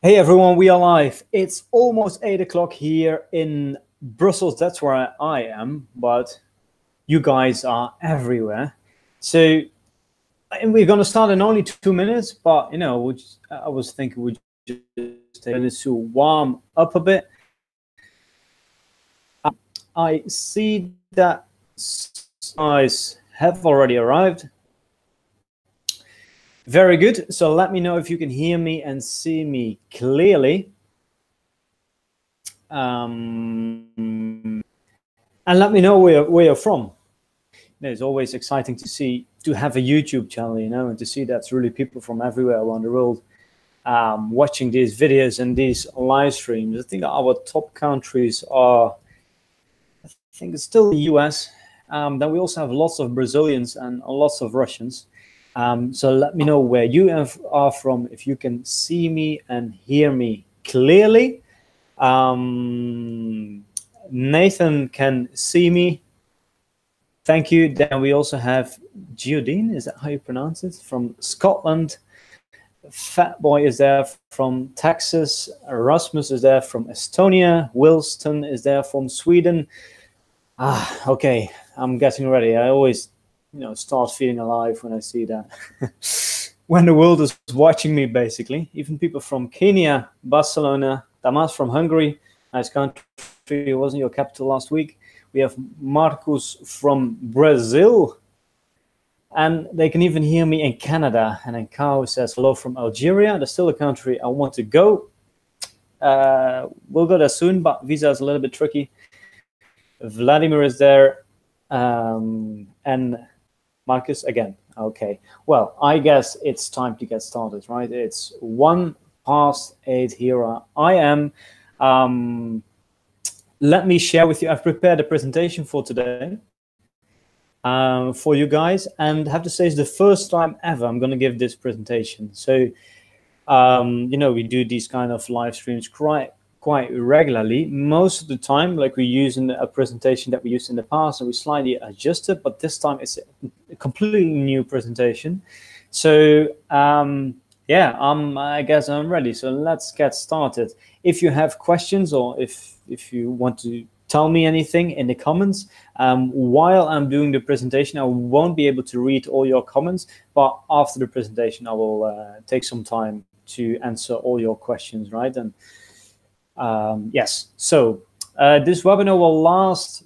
Hey everyone, we are live. It's almost 8 o'clock here in Brussels. That's where I am, but you guys are everywhere. So and we're going to start in only 2 minutes, but I was thinking we'd just take minutes to warm up a bit. I see that guys have already arrived. Very good. So let me know if you can hear me and see me clearly. And let me know where you're from. It's always exciting to have a YouTube channel, and to see that's really people from everywhere around the world watching these videos and these live streams. I think our top countries are, I think it's still the US. Then we also have lots of Brazilians and lots of Russians. So let me know where you are from, if you can see me and hear me clearly. Nathan can see me. Thank you. Then we also have Giodine, is that how you pronounce it? From Scotland. Fat Boy is there from Texas. Rasmus is there from Estonia. Wilston is there from Sweden. Okay, I'm getting ready. I always start feeling alive when I see that. When the world is watching me, basically. Even people from Kenya, Barcelona, Damas from Hungary, nice country. It wasn't your capital last week. We have Marcus from Brazil. And they can even hear me in Canada. And then Kao says hello from Algeria. That's still a country I want to go. We'll go there soon, but visa is a little bit tricky. Vladimir is there. And Marcus again. Okay. Well, I guess it's time to get started, right? It's 8:01 here. I am. Let me share with you. I've prepared a presentation for today for you guys, and I have to say it's the first time ever I'm going to give this presentation. So, we do these kind of live streams quite regularly. Most of the time, like we use in a presentation that we used in the past, and we slightly adjust it, but this time it's a completely new presentation. So yeah, I guess I'm ready. So let's get started. If you have questions, or if you want to tell me anything in the comments, while I'm doing the presentation, I won't be able to read all your comments, but after the presentation, I will take some time to answer all your questions, right? And yes, so this webinar will last,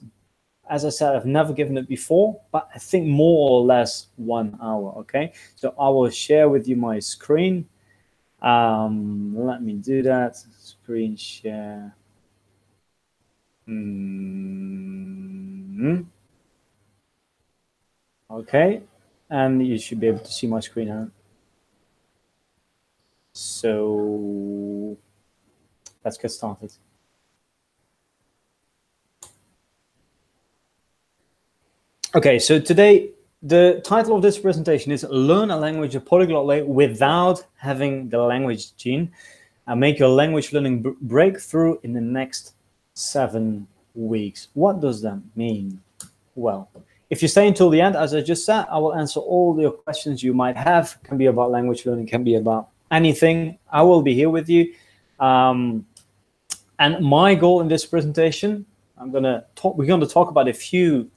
as I said, I've never given it before, but I think more or less 1 hour, okay? So I will share with you my screen. Let me do that, screen share. Okay, and you should be able to see my screen now. So let's get started. Okay, so today, the title of this presentation is Learn a Language a Polyglot Way Without Having the Language Gene and Make Your Language Learning Breakthrough in the Next 7 weeks. What does that mean? Well, if you stay until the end, as I just said, I will answer all your questions you might have. It can be about language learning, can be about anything. I will be here with you. And my goal in this presentation, we're going to talk about a few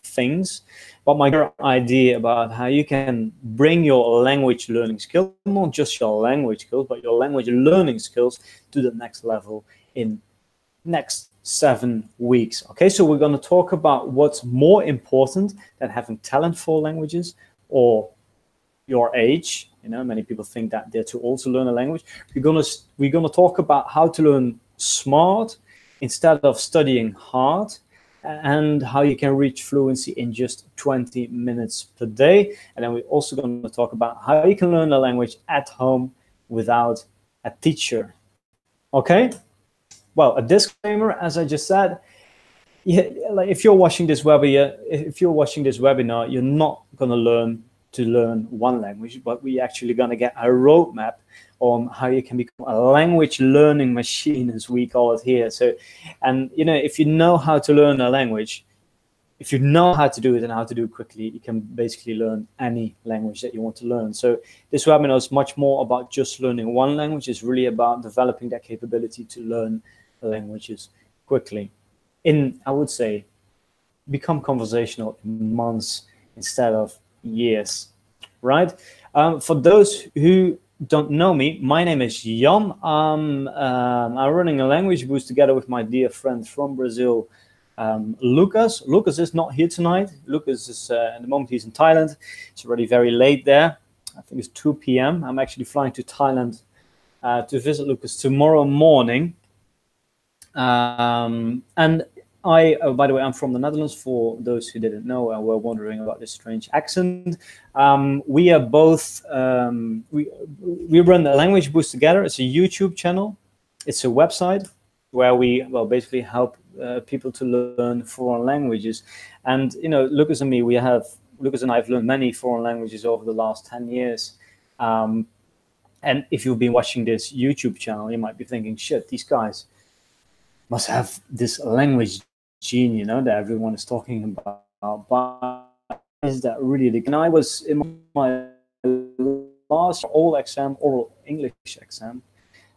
things, but my idea about how you can bring your language learning skills, not just your language skills, but your language learning skills to the next level in next 7 weeks. Okay, so we're going to talk about what's more important than having talent for languages or your age. Many people think that they're too old to learn a language. We're going to talk about how to learn smart instead of studying hard, and how you can reach fluency in just 20 minutes per day. And then we're also going to talk about how you can learn a language at home without a teacher. Okay? Well, a disclaimer, as I just said, like if you're watching this webinar, you're not going to learn one language, but we're actually going to get a roadmap on how you can become a language learning machine, as we call it here. So, and if you know how to learn a language, if you know how to do it and how to do it quickly, you can basically learn any language that you want to learn. So this webinar is much more about just learning one language. It's really about developing that capability to learn languages quickly. I would say, become conversational in months instead of years, right? For those who don't know me, my name is Jan. I'm running a language boost together with my dear friend from Brazil, Lucas. Lucas is not here tonight. Lucas is, at the moment, he's in Thailand. It's already very late there. I think it's 2 p.m. I'm actually flying to Thailand to visit Lucas tomorrow morning. And by the way, I'm from the Netherlands, for those who didn't know and were wondering about this strange accent. We are both, we run the Language Boost together. It's a YouTube channel. It's a website where we, well, basically help people to learn foreign languages. And, you know, Lucas and I have learned many foreign languages over the last 10 years. And if you've been watching this YouTube channel, you might be thinking, shit, these guys must have this language gene, you know, that everyone is talking about. But is that really the case? And I was in my last oral English exam,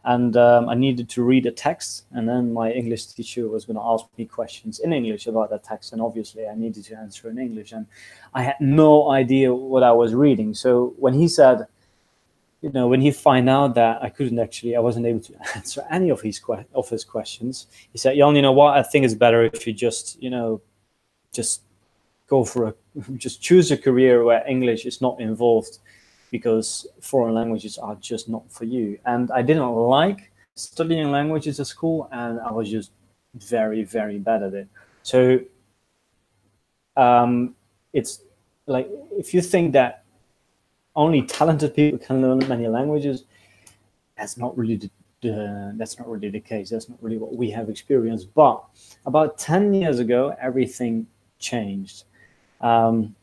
and I needed to read a text, and then my English teacher was going to ask me questions in English about that text, and obviously I needed to answer in English, and I had no idea what I was reading. So when he said, you know, when he found out that I wasn't able to answer any of his questions, he said, Jan, you know what, I think it's better if you just, you know, just choose a career where English is not involved, because foreign languages are just not for you. And I didn't like studying languages at school, and I was just very, very bad at it. So it's like, if you think that only talented people can learn many languages, that's not really the case. That's not really what we have experienced. But about 10 years ago, everything changed. You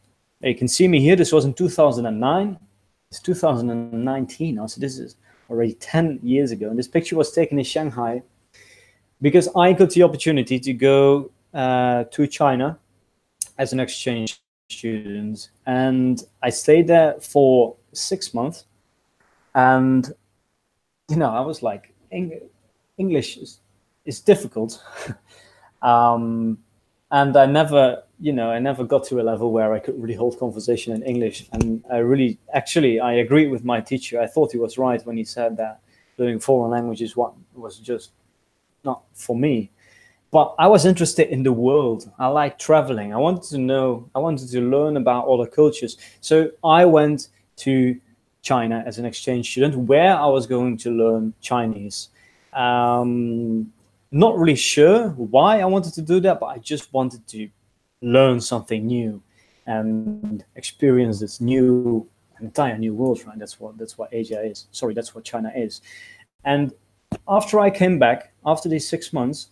can see me here. This was in 2009. It's 2019 now, so this is already 10 years ago. And this picture was taken in Shanghai because I got the opportunity to go to China as an exchange student, and I stayed there for 6 months. And you know, I was like, English is difficult. And I never got to a level where I could really hold conversation in English. And I agreed with my teacher. I thought he was right when he said that learning foreign languages was just not for me. But I was interested in the world. I like traveling. I wanted to learn about other cultures. So I went to China as an exchange student, where I was going to learn Chinese. Not really sure why I wanted to do that, but I just wanted to learn something new and experience this entire new world, right? That's what Asia is. Sorry, that's what China is. And after I came back, after these 6 months,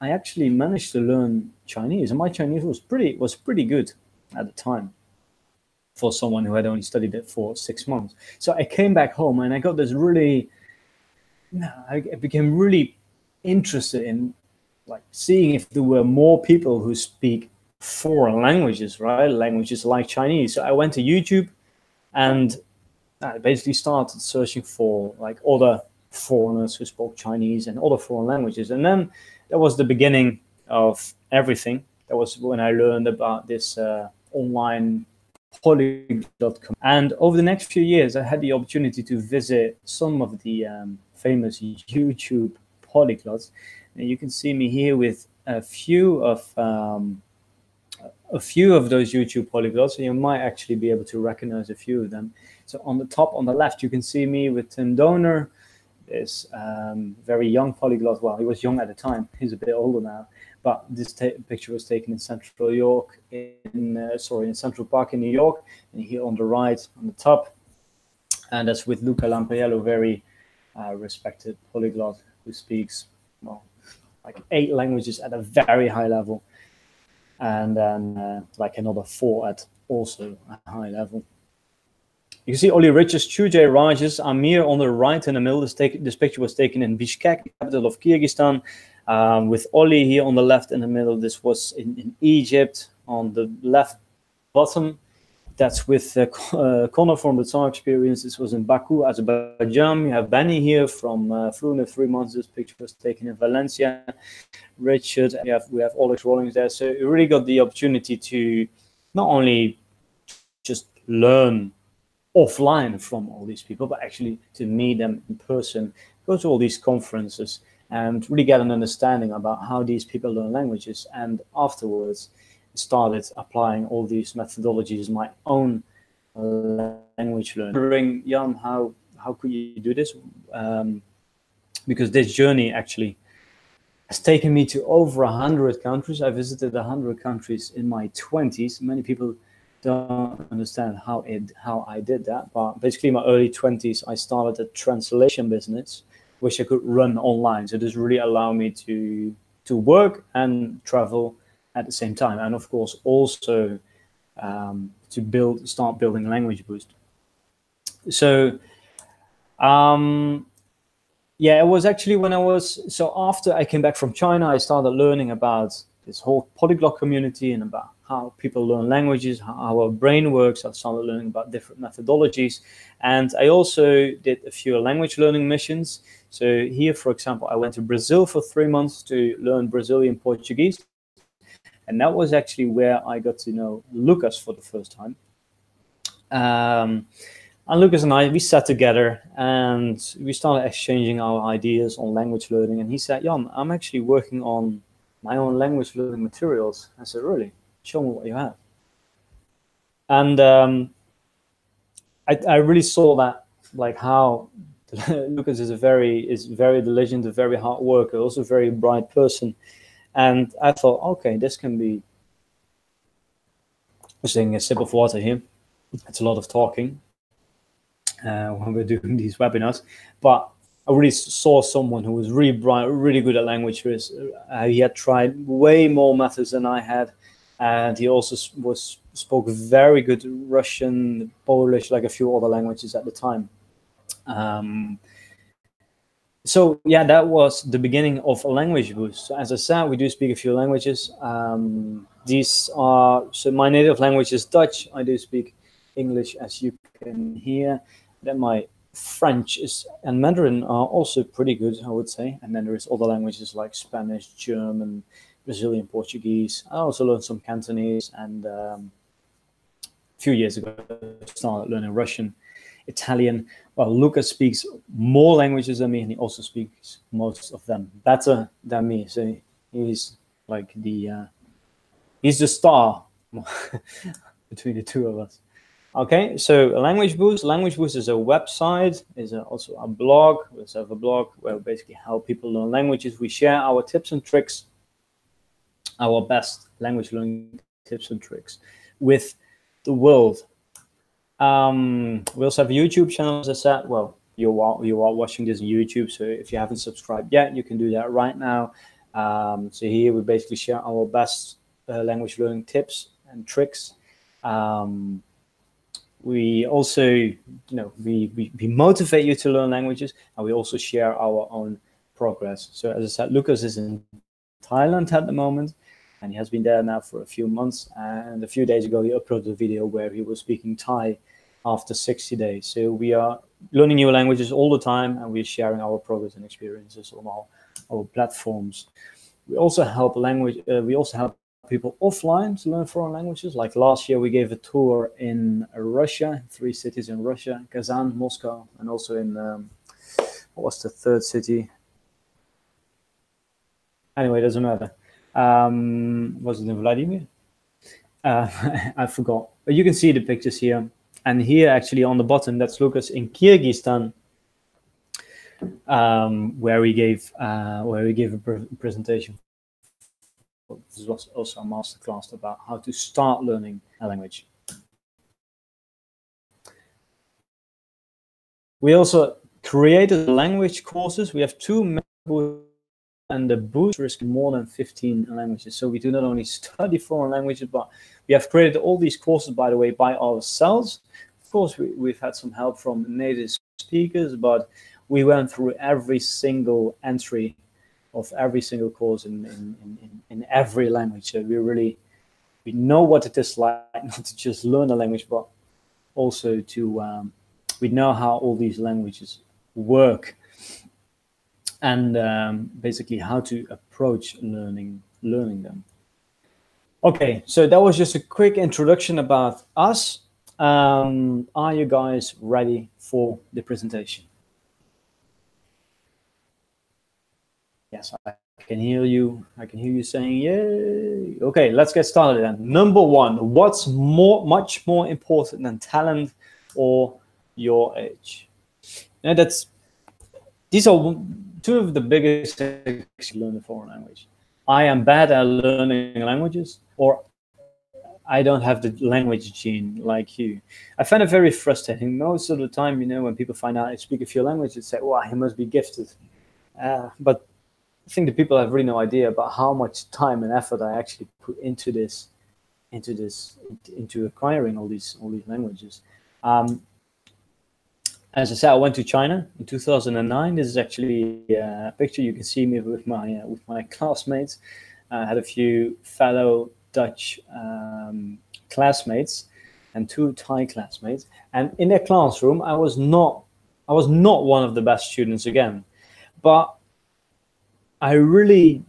I actually managed to learn Chinese, and my Chinese was pretty good at the time for someone who had only studied it for 6 months. So I came back home, and I got this I became really interested in like seeing if there were more people who speak foreign languages, right? Languages like Chinese. So I went to YouTube, and I basically started searching for like other foreigners who spoke Chinese and other foreign languages. And then that was the beginning of everything. That was when I learned about this online Polyglot. And over the next few years, I had the opportunity to visit some of the famous YouTube polyglots. And you can see me here with a few of those YouTube polyglots, and you might actually be able to recognize a few of them. So on the top, on the left, you can see me with Tim Donor, this very young polyglot. Well, he was young at the time. He's a bit older now. But this picture was taken in Central Central Park in New York. And here on the right, on the top, and that's with Luca Lampriello, very respected polyglot who speaks, well, like 8 languages at a very high level. And then like another 4 at also a high level. You can see Oli Richards, Chujay Rajes, Amir on the right in the middle. This picture was taken in Bishkek, the capital of Kyrgyzstan, with Oli here on the left in the middle. This was in Egypt, on the left bottom. That's with Connor from the Song Experience. This was in Baku, Azerbaijan. You have Benny here from flew in 3 months. This picture was taken in Valencia. Richard, we have Alex Rollings there. So you really got the opportunity to not only just learn offline from all these people, but actually to meet them in person, go to all these conferences, and really get an understanding about how these people learn languages. And afterwards, started applying all these methodologies in my own language learning. Wondering, Jan, how could you do this? Because this journey actually has taken me to over 100 countries. I visited 100 countries in my 20s. Many people don't understand how I did that, but basically in my early 20s, I started a translation business, which I could run online. So this really allowed me to work and travel at the same time, and of course also to start building LanguageBoost. So yeah, it was actually when after I came back from China, I started learning about this whole polyglot community and about how people learn languages, how our brain works. I started learning about different methodologies, and I also did a few language learning missions. So here, for example, I went to Brazil for 3 months to learn Brazilian Portuguese. And that was actually where I got to know Lucas for the first time. And Lucas and I, we sat together and we started exchanging our ideas on language learning. And he said, Jan, I'm actually working on my own language learning materials. I said, really? Show me what you have. And I really saw that, like how Lucas is very diligent, a very hard worker, also a very bright person. And I thought, okay, this can be, I'm taking a sip of water here. It's a lot of talking when we're doing these webinars. But I really saw someone who was really bright, really good at languages. He had tried way more methods than I had. And he also spoke very good Russian, Polish, like a few other languages at the time. So yeah, that was the beginning of LanguageBoost. So as I said, we do speak a few languages. So my native language is Dutch. I do speak English, as you can hear. Then my French and Mandarin are also pretty good, I would say. And then there's other languages like Spanish, German, Brazilian Portuguese. I also learned some Cantonese, and a few years ago I started learning Russian, Italian. Well, Lucas speaks more languages than me, and he also speaks most of them better than me. So he's like he's the star between the two of us. Okay, so LanguageBoost. LanguageBoost is a website, is also a blog. We also have a blog where we basically help people learn languages. We share our tips and tricks, our best language learning tips and tricks with the world. We also have a YouTube channel, as I said. Well, you are watching this on YouTube, so if you haven't subscribed yet, you can do that right now. So here we basically share our best language learning tips and tricks. We also, we motivate you to learn languages, and we also share our own progress. So as I said, Lucas is in Thailand at the moment, and he has been there now for a few months. And a few days ago, he uploaded a video where he was speaking Thai after 60 days. So we are learning new languages all the time, and we're sharing our progress and experiences on our platforms. We also help people offline to learn foreign languages. Like last year, we gave a tour in Russia, 3 cities in Russia: Kazan, Moscow, and also in what was the third city? Anyway, it doesn't matter. Was it in Vladimir? I forgot. But you can see the pictures here. And here, actually, on the bottom, that's Lucas in Kyrgyzstan, where we gave a presentation. This was also a masterclass about how to start learning a language. We also created language courses. We have 2 and the boost risk more than 15 languages. So we do not only study foreign languages, but we have created all these courses, by the way, by ourselves. Of course, we've had some help from native speakers, but we went through every single entry of every single course in every language. So we really we know what it is like not to just learn a language, but also to we know how all these languages work, and basically how to approach learning them. Okay, so that was just a quick introduction about us. Are you guys ready for the presentation? Yes, I can hear you. I can hear you saying yay. Okay, let's get started then. Number one, what's much more important than talent or your age? Now these are two of the biggest things to learn a foreign language. I am bad at learning languages, or I don't have the language gene like you. I find it very frustrating. Most of the time, when people find out I speak a few languages, they say, "Wow, he must be gifted." But I think the people have really no idea about how much time and effort I actually put into acquiring all these languages. As I said, I went to China in 2009. This is actually a picture. You can see me with my classmates. I had a few fellow Dutch classmates and 2 Thai classmates. And in their classroom, I was not one of the best students again, but I really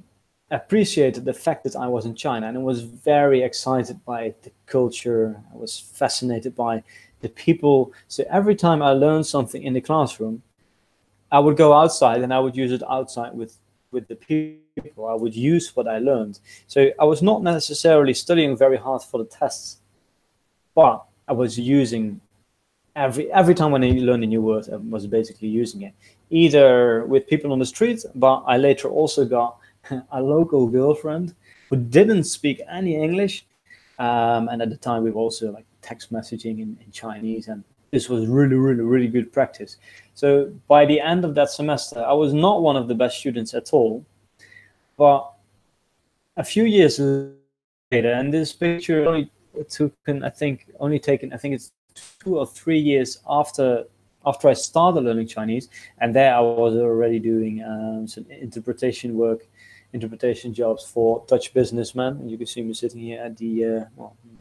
appreciated the fact that I was in China, and I was very excited by the culture. I was fascinated by the people. So every time I learned something in the classroom, I would go outside and I would use it outside with the people. I would use what I learned. So I was not necessarily studying very hard for the tests, but I was using every time when I learned a new word, I was basically using it, either with people on the street, but I later also got a local girlfriend who didn't speak any English. And at the time, we were also like text messaging in Chinese, and this was really, really, really good practice. So by the end of that semester, I was not one of the best students at all. But a few years later, and this picture only taken, I think it's 2 or 3 years after I started learning Chinese, and there I was already doing some interpretation jobs for Dutch businessmen. And you can see me sitting here at the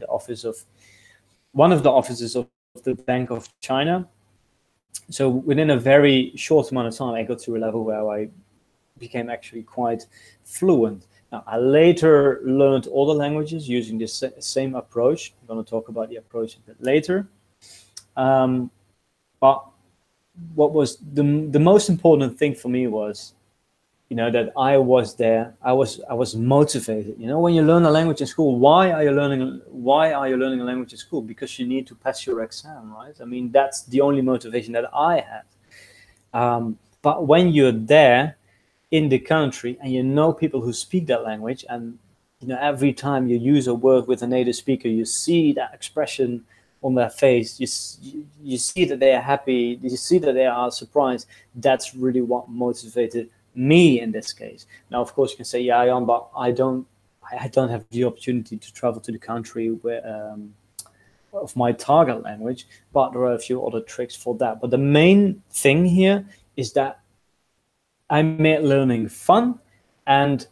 office of one of the offices of the Bank of China. So within a very short amount of time, I got to a level where I became actually quite fluent. Now, I later learned all the languages using this same approach. I'm going to talk about the approach a bit later. But what was the most important thing for me was, that I was there. I was motivated. When you learn a language in school, why are you learning a language in school? Because you need to pass your exam, right? I mean, that's the only motivation that I had. But when you're there in the country and you know people who speak that language, and every time you use a word with a native speaker, you see that expression on their face. You see that they are happy. You see that they are surprised. That's really what motivated me in this case. Now, of course, you can say, yeah, Jan, but I don't have the opportunity to travel to the country where of my target language, but there are a few other tricks for that. But the main thing here is that I made learning fun and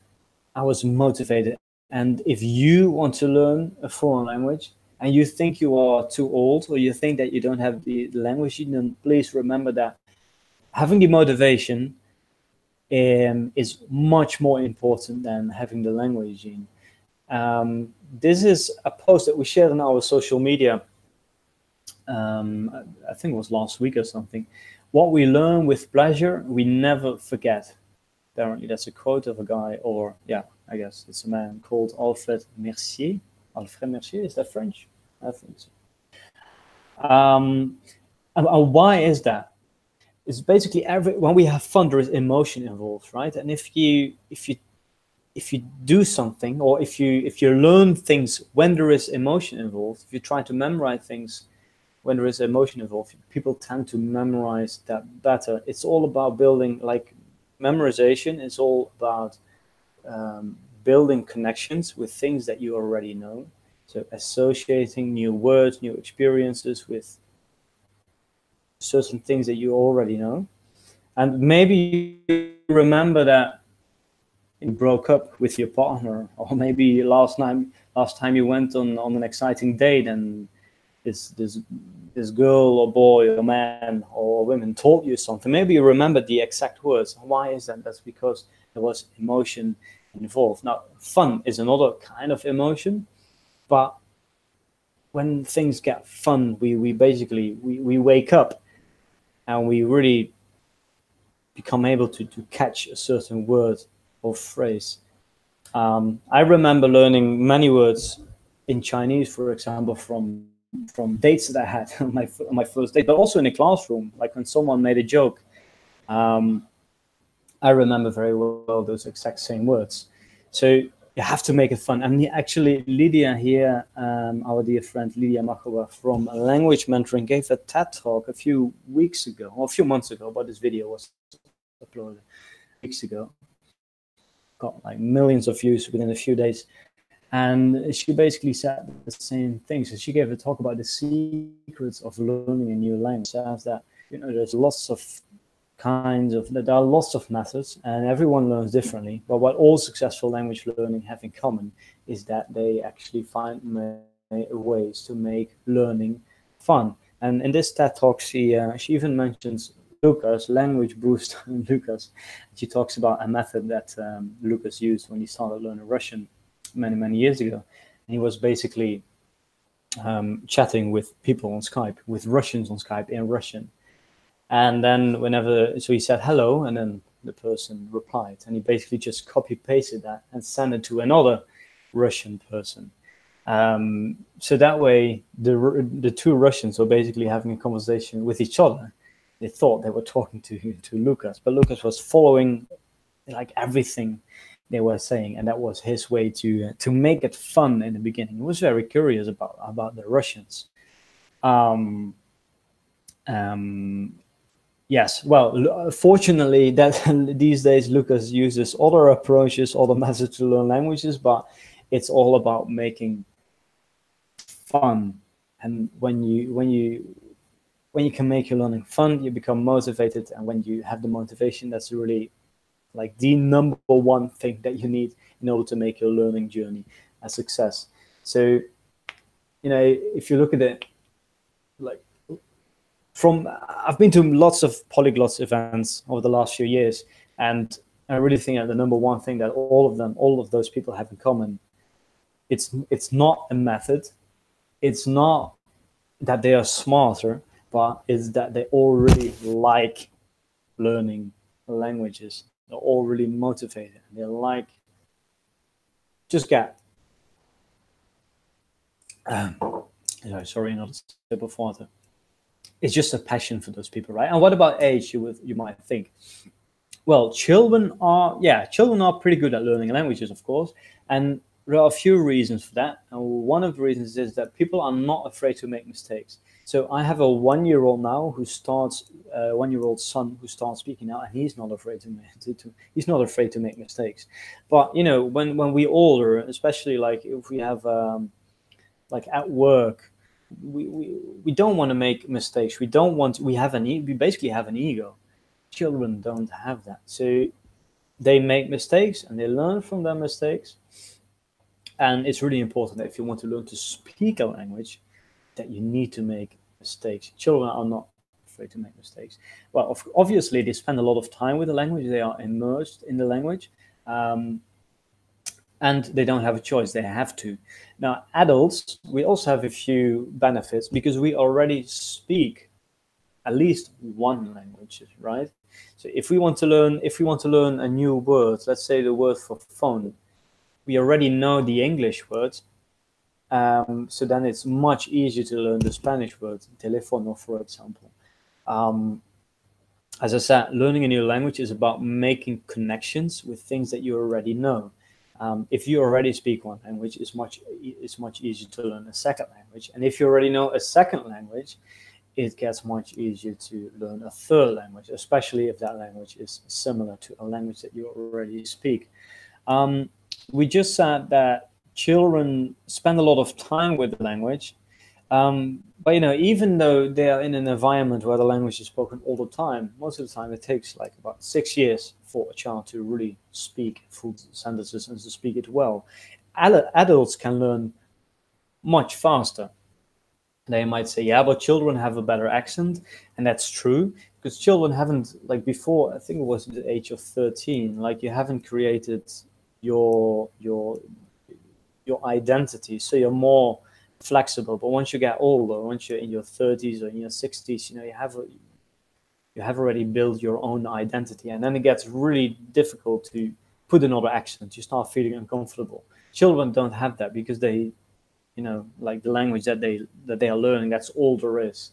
I was motivated. And if you want to learn a foreign language and you think you are too old, or you think that you don't have the language, then please remember that having the motivation is much more important than having the language gene. This is a post that we shared on our social media. I think it was last week or something. What we learn with pleasure, we never forget. Apparently, that's a quote of a guy, or yeah, I guess it's a man called Alfred Mercier. Alfred Mercier, is that French? I think so. And why is that? It's basically when we have fun, there is emotion involved, right? And if you do something, or if you learn things when there is emotion involved, if you try to memorize things when there is emotion involved, people tend to memorize that better. It's all about building, like memorization is all about building connections with things that you already know. So associating new words, new experiences with certain things that you already know. And maybe you remember that you broke up with your partner, or maybe last time you went on an exciting date, and this girl or boy or man or women told you something. Maybe you remember the exact words. Why is that? That's because there was emotion involved. Now, fun is another kind of emotion, but when things get fun, we basically wake up and we really become able to catch a certain word or phrase. I remember learning many words in Chinese, for example, from dates that I had on my first date, but also in a classroom, like when someone made a joke. I remember very well those exact same words. So you have to make it fun. And actually, Lydia here, our dear friend Lydia Machova from Language Mentoring, gave a TED talk a few weeks ago, or a few months ago, but this video was uploaded weeks ago. Got like millions of views within a few days. And she basically said the same thing. So she gave a talk about the secrets of learning a new language. She says that, you know, there's lots of there are lots of methods, and everyone learns differently. But what all successful language learning have in common is that they actually find ways to make learning fun. And in this TED talk, she even mentions Lucas, LanguageBoost Lucas. She talks about a method that Lucas used when he started learning Russian many years ago. And he was basically chatting with people on Skype, with Russians on Skype in Russian. And then so he said hello, and then the person replied, and he basically just copy pasted that and sent it to another Russian person. So that way, the two Russians were basically having a conversation with each other. They thought they were talking to Lucas, but Lucas was following like everything they were saying, and that was his way to make it fun in the beginning. He was very curious about the Russians. Yes, well, fortunately, that these days Lucas uses other approaches, other methods to learn languages, but it's all about making fun. And when you can make your learning fun, you become motivated, and when you have the motivation, that's really like the number one thing that you need in order to make your learning journey a success. So, you know, if you look at it, like I've been to lots of polyglots events over the last few years, and I really think that the number one thing that all of those people have in common, it's not a method, it's not that they are smarter, but it's that they all really like learning languages. They're all really motivated. They like sorry, another sip of water. It's just a passion for those people, right? And what about age? You might think. Well, children are pretty good at learning languages, of course, and there are a few reasons for that. And one of the reasons is that people are not afraid to make mistakes. So I have a 1-year-old now who starts, 1-year-old son who starts speaking now, and he's not afraid he's not afraid to make mistakes. But you know, when we older, especially like if we have like at work, we don't want to make mistakes. We basically have an ego. Children don't have that. So they make mistakes and they learn from their mistakes. And it's really important that if you want to learn to speak a language, that you need to make mistakes. Children are not afraid to make mistakes. Well, obviously they spend a lot of time with the language. They are immersed in the language. And they don't have a choice, they have to. Now, adults, we also have a few benefits because we already speak at least one language, right? So if we want to learn a new word, let's say the word for phone, we already know the English word, so then it's much easier to learn the Spanish word, teléfono, for example. As I said, learning a new language is about making connections with things that you already know. If you already speak one language, it's much easier to learn a second language. And if you already know a second language, it gets much easier to learn a third language, especially if that language is similar to a language that you already speak. We just said that children spend a lot of time with the language. But even though they are in an environment where the language is spoken all the time, most of the time it takes like about 6 years for a child to really speak full sentences and to speak it well. Adults can learn much faster. They might say, yeah, but children have a better accent, and that's true, because children haven't, like before, I think it was the age of 13, like you haven't created your identity, so you're more flexible. But once you get older, once you're in your 30s or in your 60s, you have already built your own identity, and then it gets really difficult to put another accent. You start feeling uncomfortable. Children don't have that because they, like the language that they are learning, that's all there is.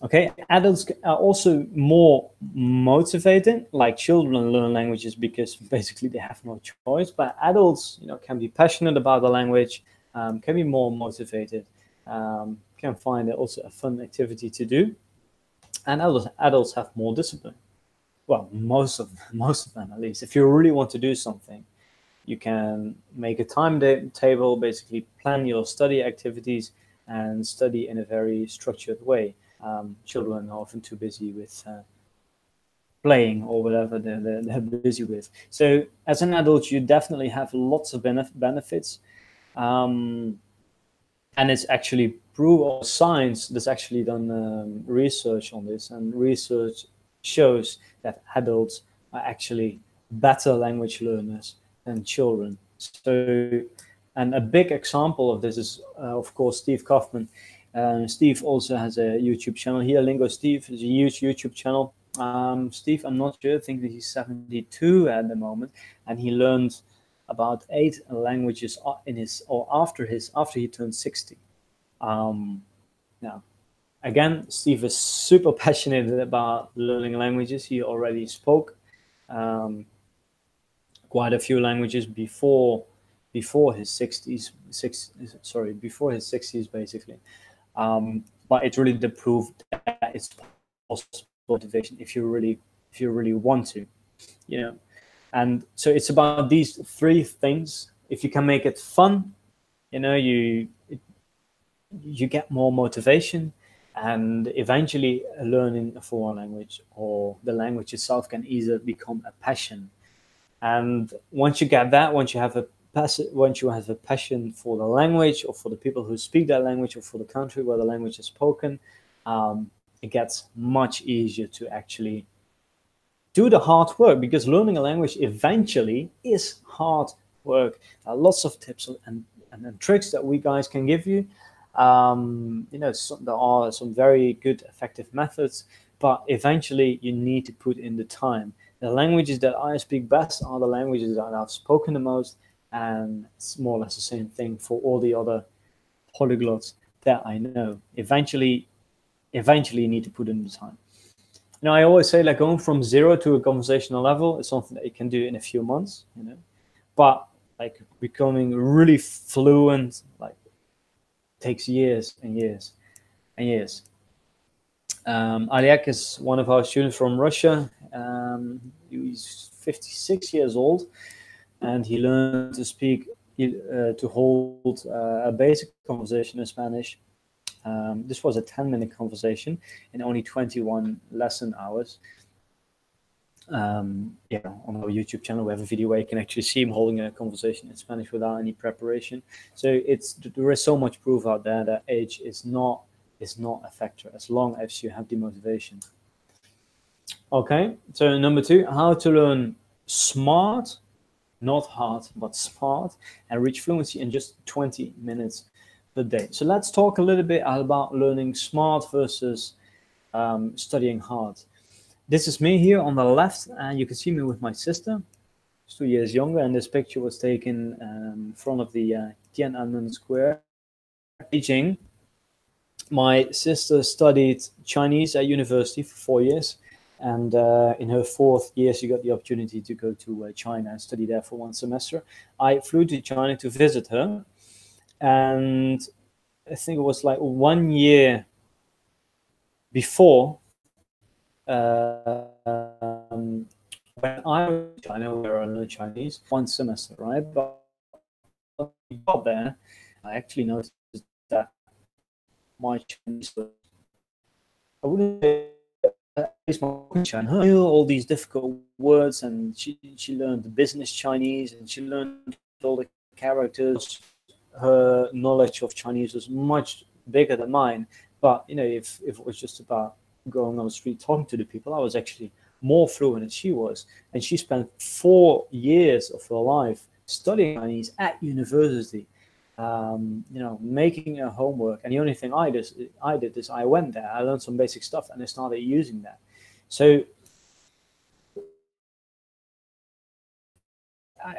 Okay, adults are also more motivated. Like children learn languages because basically they have no choice, but adults, can be passionate about the language, can be more motivated, can find it also a fun activity to do, and adults have more discipline. Well, most of them at least. If you really want to do something, you can make a timetable, basically plan your study activities and study in a very structured way. Children are often too busy with playing or whatever they're busy with. So as an adult, you definitely have lots of benefits. And it's actually proof of science. There's actually done research on this, and research shows that adults are actually better language learners than children. So, and a big example of this is, of course, Steve Kaufman. Steve also has a YouTube channel here. Lingo Steve is a huge YouTube channel. Steve, I'm not sure, I think that he's 72 at the moment, and he learned about 8 languages after he turned 60. Now, again, Steve is super passionate about learning languages. He already spoke quite a few languages before his 60s. Before his 60s, basically. But it's really the proof that it's possible motivation if you really want to, And so it's about these 3 things. If you can make it fun, you get more motivation, and eventually learning a foreign language or the language itself can easily become a passion. And once you get that, once you have a passion for the language or for the people who speak that language or for the country where the language is spoken, it gets much easier to actually do the hard work, because learning a language eventually is hard work. There are lots of tips and tricks that we guys can give you. There are some very good, effective methods, but eventually you need to put in the time. The languages that I speak best are the languages that I've spoken the most, and it's more or less the same thing for all the other polyglots that I know. Eventually you need to put in the time. I always say, like, going from 0 to a conversational level is something that you can do in a few months, but like becoming really fluent, like, takes years and years and years. Aliak is one of our students from Russia. He's 56 years old, and he learned to speak, to hold a basic conversation in Spanish. This was a 10-minute conversation in only 21 lesson hours. On our YouTube channel, we have a video where you can actually see him holding a conversation in Spanish without any preparation. So there is so much proof out there that age is not a factor as long as you have the motivation. Okay, so number 2, how to learn smart, not hard, but smart, and reach fluency in just 20 minutes per day. So let's talk a little bit about learning smart versus studying hard. This is me here on the left, and you can see me with my sister. She's 2 years younger, and this picture was taken in front of the Tiananmen Square, Beijing. My sister studied Chinese at university for 4 years, and in her 4th year, she got the opportunity to go to China and study there for 1 semester. I flew to China to visit her, and I think it was like 1 year before, when I was in China, we were learning Chinese 1 semester, right? But when we got there, I actually noticed that my Chinese was, I wouldn't say at least my Chinese knew all these difficult words, and she learned the business Chinese, and she learned all the characters. Her knowledge of Chinese was much bigger than mine. But you know, if it was just about going on the street talking to the people, I was actually more fluent than she was. And she spent 4 years of her life studying Chinese at university, you know, making her homework. And the only thing I did is I went there, I learned some basic stuff, and I started using that. So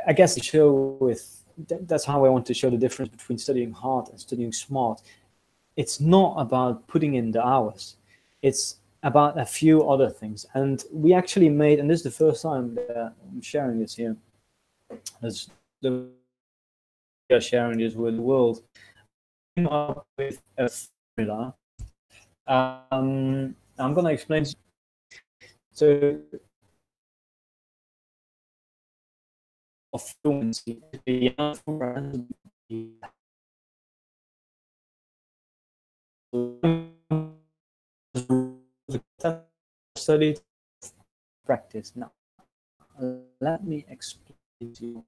I guess to show with that's how I want to show the difference between studying hard and studying smart. It's not about putting in the hours. It's about a few other things. And we actually made, and this is the first time that I'm sharing this here, as we are sharing this with the world, came up with a formula. I'm going to explain. So, of fluency, studied practice. Now, let me explain to you.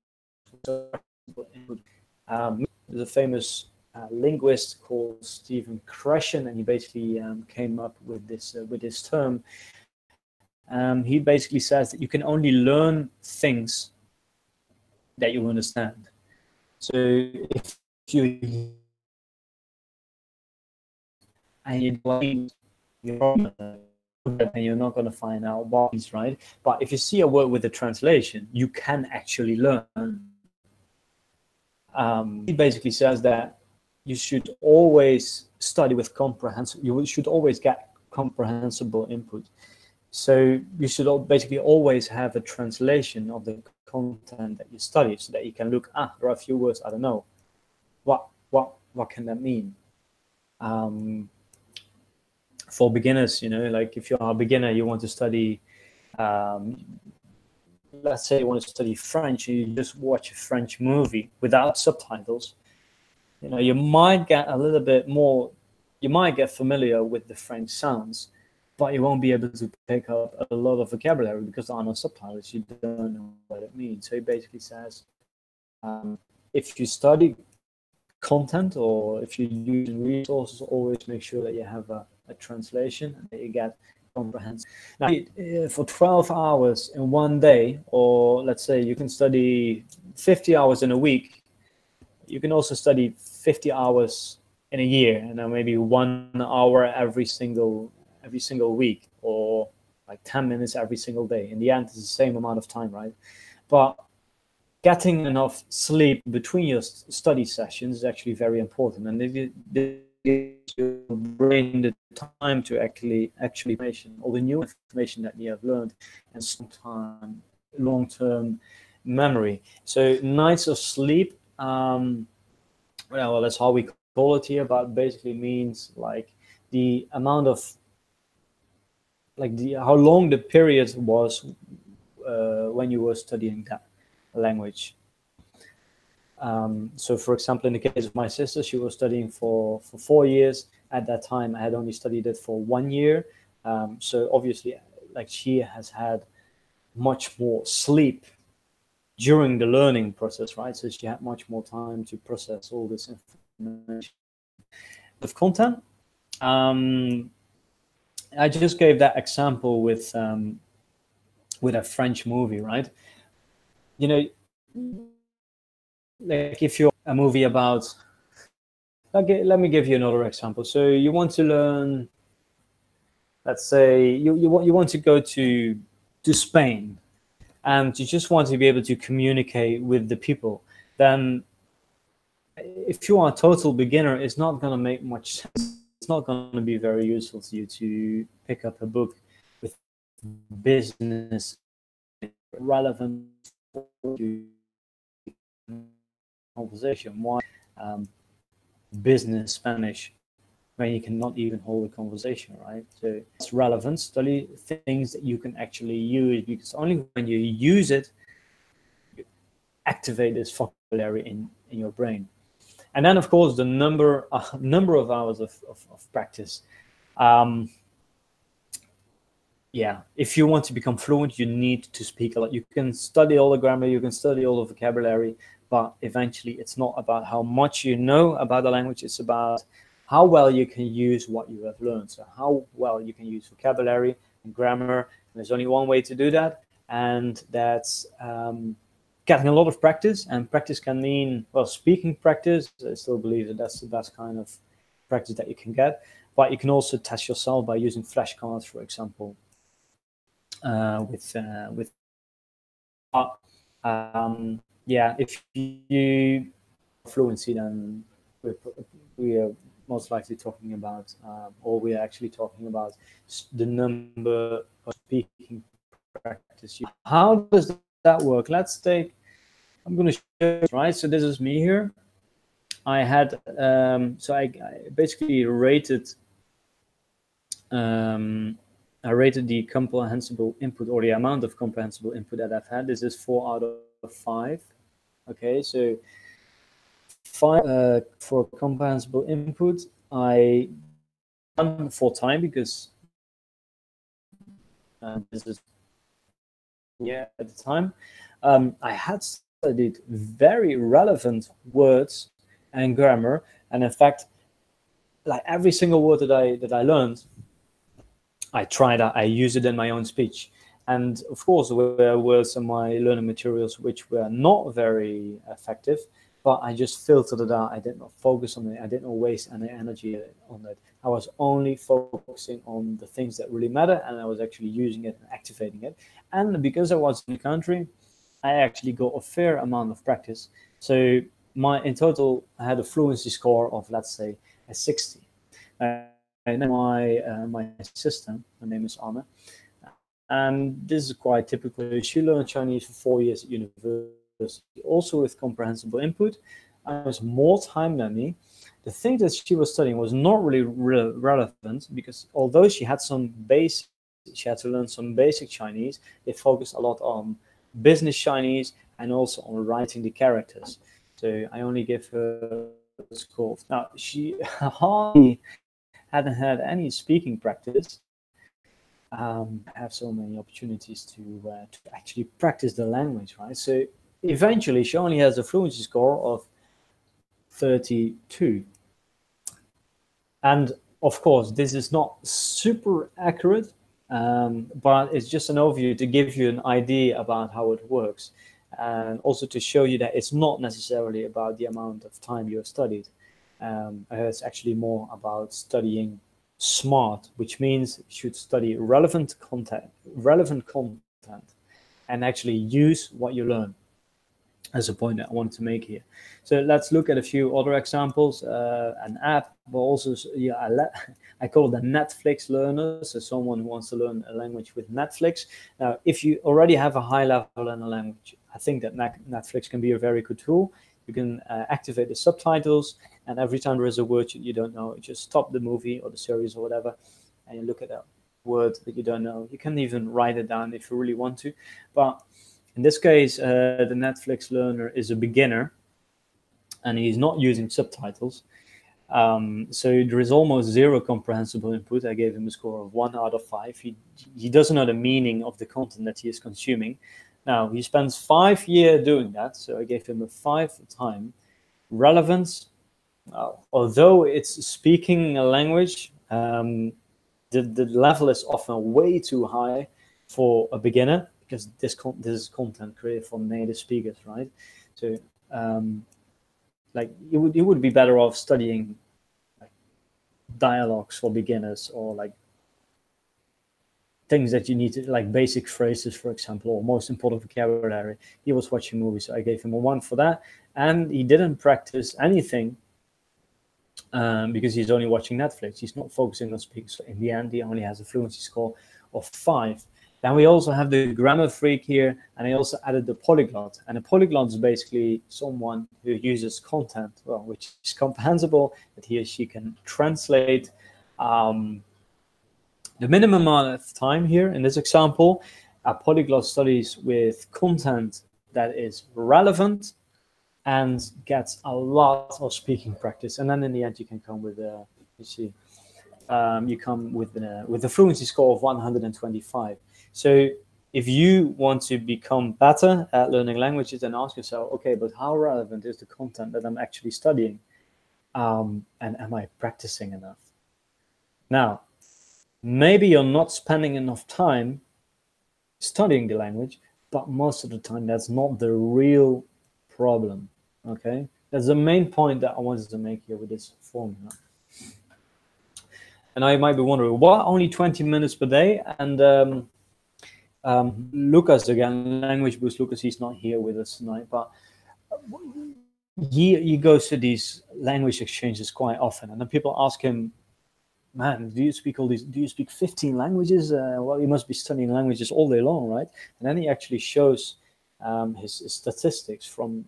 There's a famous linguist called Stephen Krashen, and he basically came up with this term. He basically says that you can only learn things that you understand. So if you and you're not going to find out what is right. But if you see a word with a translation, you can actually learn. He basically says that you should always study with comprehensible. You should always get comprehensible input. So you should basically always have a translation of the content that you study, so that you can look. There are a few words I don't know. What can that mean? For beginners, you know, like if you're a beginner, you want to study, let's say you want to study French, and you just watch a French movie without subtitles, you know, you might get a little bit more, you might get familiar with the French sounds, but you won't be able to pick up a lot of vocabulary because there are no subtitles. You don't know what it means. So he basically says, if you study content or if you use resources, always make sure that you have a translation and that you get comprehensive. Now, for 12 hours in one day, or let's say you can study 50 hours in a week, you can also study 50 hours in a year, and then maybe 1 hour every single week, or like 10 minutes every single day. In the end, it's the same amount of time, right? But getting enough sleep between your study sessions is actually very important, and if you gives your brain the time to actually information, all the new information that you have learned, and some long-term memory. So nights of sleep, well, that's how we call it here, but basically means like the amount of, like how long the period was when you were studying that language. So for example, in the case of my sister, she was studying for 4 years. At that time, I had only studied it for 1 year. So obviously, like, she has had much more sleep during the learning process, right? So she had much more time to process all this information. Of content, I just gave that example with a French movie, right? You know, like if you're a movie about, okay, let me give you another example. So you want to learn, let's say you want to go to Spain, and you just want to be able to communicate with the people. Then if you are a total beginner, it's not going to make much sense. It's not going to be very useful to you to pick up a book with business relevant to conversation. Why business Spanish when you cannot even hold a conversation, right? So it's relevant. Study things that you can actually use, because only when you use it, you activate this vocabulary in your brain. And then, of course, the number of hours of practice. Yeah, if you want to become fluent, you need to speak a lot. You can study all the grammar, you can study all the vocabulary, but eventually it's not about how much you know about the language, it's about how well you can use what you have learned. So how well you can use vocabulary and grammar. And there's only one way to do that, and that's getting a lot of practice. And practice can mean, well, speaking practice. I still believe that that's the best kind of practice that you can get, but you can also test yourself by using flashcards, for example. Yeah, if you fluency, then we are most likely talking about, or we are actually talking about the number of speaking practice. How does that work? Let's take, I'm going to show you, right? So this is me here. I had, so I basically rated, I rated the comprehensible input, or the amount of comprehensible input that I've had. This is 4 out of 5. Okay, so 5 for comprehensible input. I done for time because this is, yeah, at the time I had studied very relevant words and grammar, and in fact, like every single word that I learned, I tried out, I use it in my own speech. And of course, there were some of my learning materials which were not very effective, but I just filtered it out. I did not focus on it. I didn't waste any energy on it. I was only focusing on the things that really matter, and I was actually using it and activating it. And because I was in the country, I actually got a fair amount of practice. So in total, I had a fluency score of, let's say, a 60. And my sister, her name is Anna, and this is quite typical. She learned Chinese for 4 years at university, also with comprehensible input. It was more time than me. The thing that she was studying was not really relevant, because although she had she had to learn some basic Chinese, they focused a lot on business Chinese and also on writing the characters. So I only give her a score. Now, she hardly hadn't had any speaking practice. Have so many opportunities to actually practice the language, right? So eventually, she only has a fluency score of 32. And of course, this is not super accurate, but it's just an overview to give you an idea about how it works, and also to show you that it's not necessarily about the amount of time you have studied. It's actually more about studying smart, which means you should study relevant content, and actually use what you learn. As a point that I want to make here. So let's look at a few other examples. An app, but also, yeah, I call it the Netflix learner. So someone who wants to learn a language with Netflix. Now, if you already have a high level in a language, I think that Netflix can be a very good tool. You can activate the subtitles, and every time there is a word you don't know, you just stop the movie or the series or whatever, and you look at that word that you don't know. You can even write it down if you really want to. But in this case, the Netflix learner is a beginner, and he's not using subtitles. So there is almost zero comprehensible input. I gave him a score of 1 out of 5. He doesn't know the meaning of the content that he is consuming. Now, he spends 5 years doing that, so I gave him a 5 time. Relevance, although it's speaking a language, the level is often way too high for a beginner, because this is content created for native speakers, right? So, like you would be better off studying like dialogues for beginners, or like things that you need to, like basic phrases, for example, or most important vocabulary. He was watching movies, so I gave him a 1 for that, and he didn't practice anything because he's only watching Netflix. He's not focusing on speaking. So in the end, he only has a fluency score of 5. Then we also have the grammar freak here, and I also added the polyglot. And a polyglot is basically someone who uses content, well, which is comprehensible, that he or she can translate. The minimum amount of time here in this example, a polyglot studies with content that is relevant, and get a lot of speaking practice. And then in the end, you can come with you come with a fluency score of 125. So if you want to become better at learning languages, then ask yourself, okay, but how relevant is the content that I'm actually studying? And am I practicing enough? Now, maybe you're not spending enough time studying the language, but most of the time that's not the real problem. Okay, that's the main point that I wanted to make here with this formula. And I might be wondering, what, only 20 minutes per day? And Lucas, again, LanguageBoost Lucas, he's not here with us tonight, but he goes to these language exchanges quite often, and then people ask him, man, do you speak all these, do you speak 15 languages? Well, you must be studying languages all day long, right? And then he actually shows his statistics from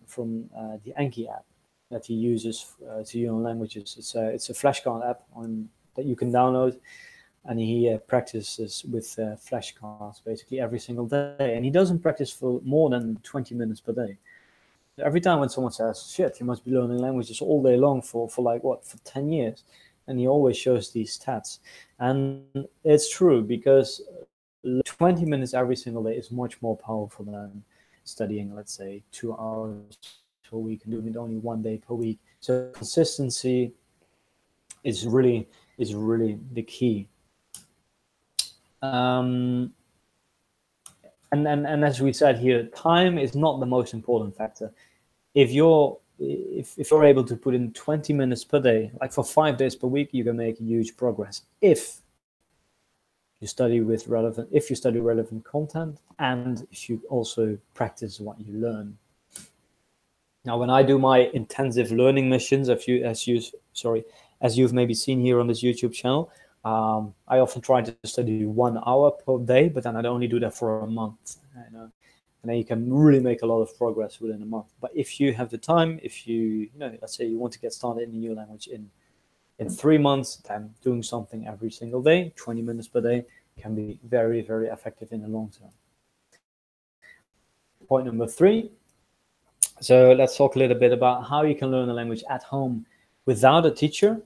the Anki app that he uses to learn languages. It's a flashcard app that you can download, and he practices with flashcards basically every single day. And he doesn't practice for more than 20 minutes per day. Every time when someone says, shit, you must be learning languages all day long for like what, for 10 years. And he always shows these stats. And it's true, because 20 minutes every single day is much more powerful than studying, let's say, 2 hours per week and doing it only 1 day per week. So consistency is really the key. And as we said here, time is not the most important factor. If you're able to put in 20 minutes per day, like for 5 days per week, you can make huge progress. If you study relevant content, and if you also practice what you learn. Now, when I do my intensive learning missions, as you've maybe seen here on this YouTube channel, I often try to study 1 hour per day, but then I only do that for a month. And then you can really make a lot of progress within a month. But if you have the time, if let's say you want to get started in a new language in 3 months, then doing something every single day, 20 minutes per day, can be very, very effective in the long term. Point number 3. So let's talk a little bit about how you can learn a language at home without a teacher.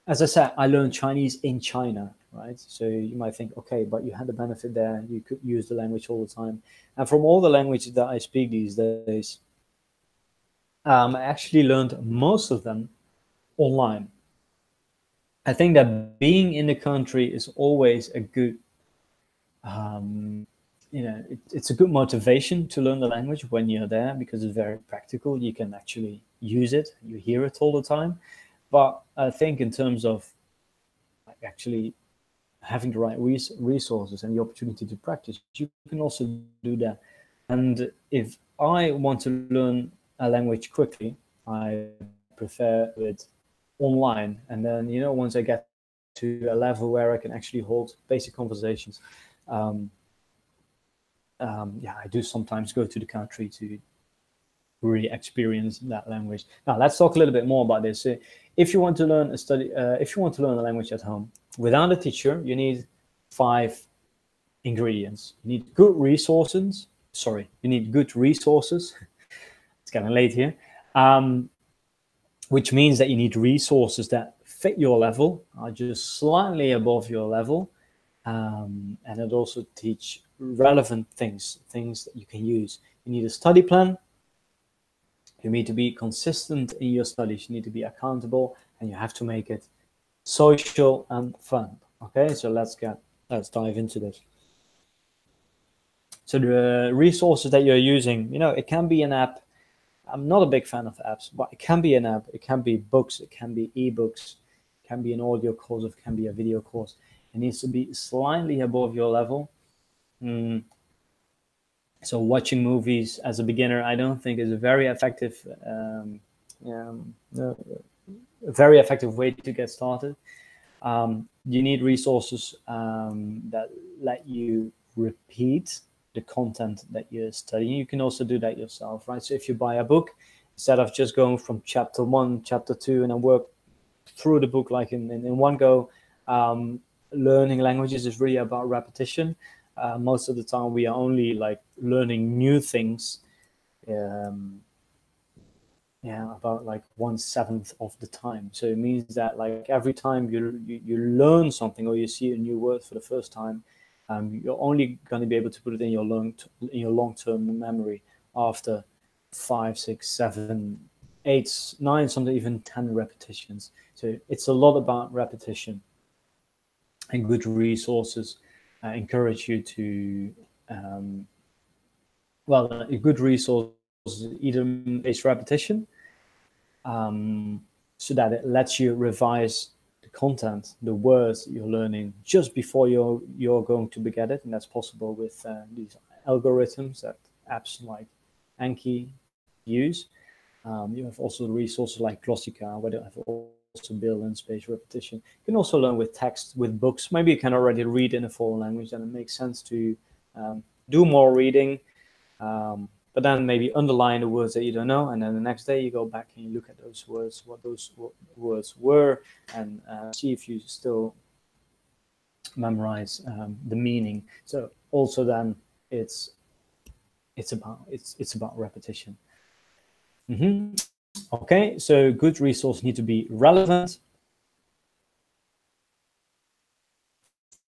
As I said, I learned Chinese in China, right? So you might think, okay, but you had the benefit there. You could use the language all the time. And from all the languages that I speak these days, I actually learned most of them online. I think that being in the country is always a good, it's a good motivation to learn the language when you're there, because it's very practical. You can actually use it. You hear it all the time. But I think in terms of actually having the right resources and the opportunity to practice, you can also do that. And if I want to learn a language quickly, I prefer it online. And then, once I get to a level where I can actually hold basic conversations, I do sometimes go to the country to really experience that language. Now, let's talk a little bit more about this. If you want to learn a language at home without a teacher, you need 5 ingredients. You need good resources. It's kind of late here. Which means that you need resources that fit your level, are just slightly above your level, and it also teach relevant things that you can use. You need a study plan. You need to be consistent in your studies. You need to be accountable, and you have to make it social and fun. Okay, so let's dive into this. So the resources that you're using, it can be an app. I'm not a big fan of apps, but it can be an app. It can be books. It can be ebooks. It can be an audio course. It can be a video course. It needs to be slightly above your level. So watching movies as a beginner, I don't think is a very effective way to get started. You need resources that let you repeat the content that you're studying. You can also do that yourself, right? So if you buy a book, instead of just going from chapter 1, chapter 2, and then work through the book like in one go, learning languages is really about repetition. most of the time we are only like learning new things. About like 1/7 of the time. So it means that like every time you learn something or you see a new word for the first time, you're only going to be able to put it in your long-term memory after 5, 6, 7, 8, 9, sometimes even 10 repetitions. So it's a lot about repetition, and good resources encourage you to a good resource either is repetition, so that it lets you revise the content, the words that you're learning just before you're going to get it, and that's possible with these algorithms that apps like Anki use. You have also resources like Glossica, where they have also built-in spaced repetition. You can also learn with text, with books. Maybe you can already read in a foreign language, and it makes sense to do more reading. But then maybe underline the words that you don't know, and then the next day you go back and you look at those words, what those words were, and see if you still memorize the meaning. So also then it's about repetition. Okay, so good resources need to be relevant.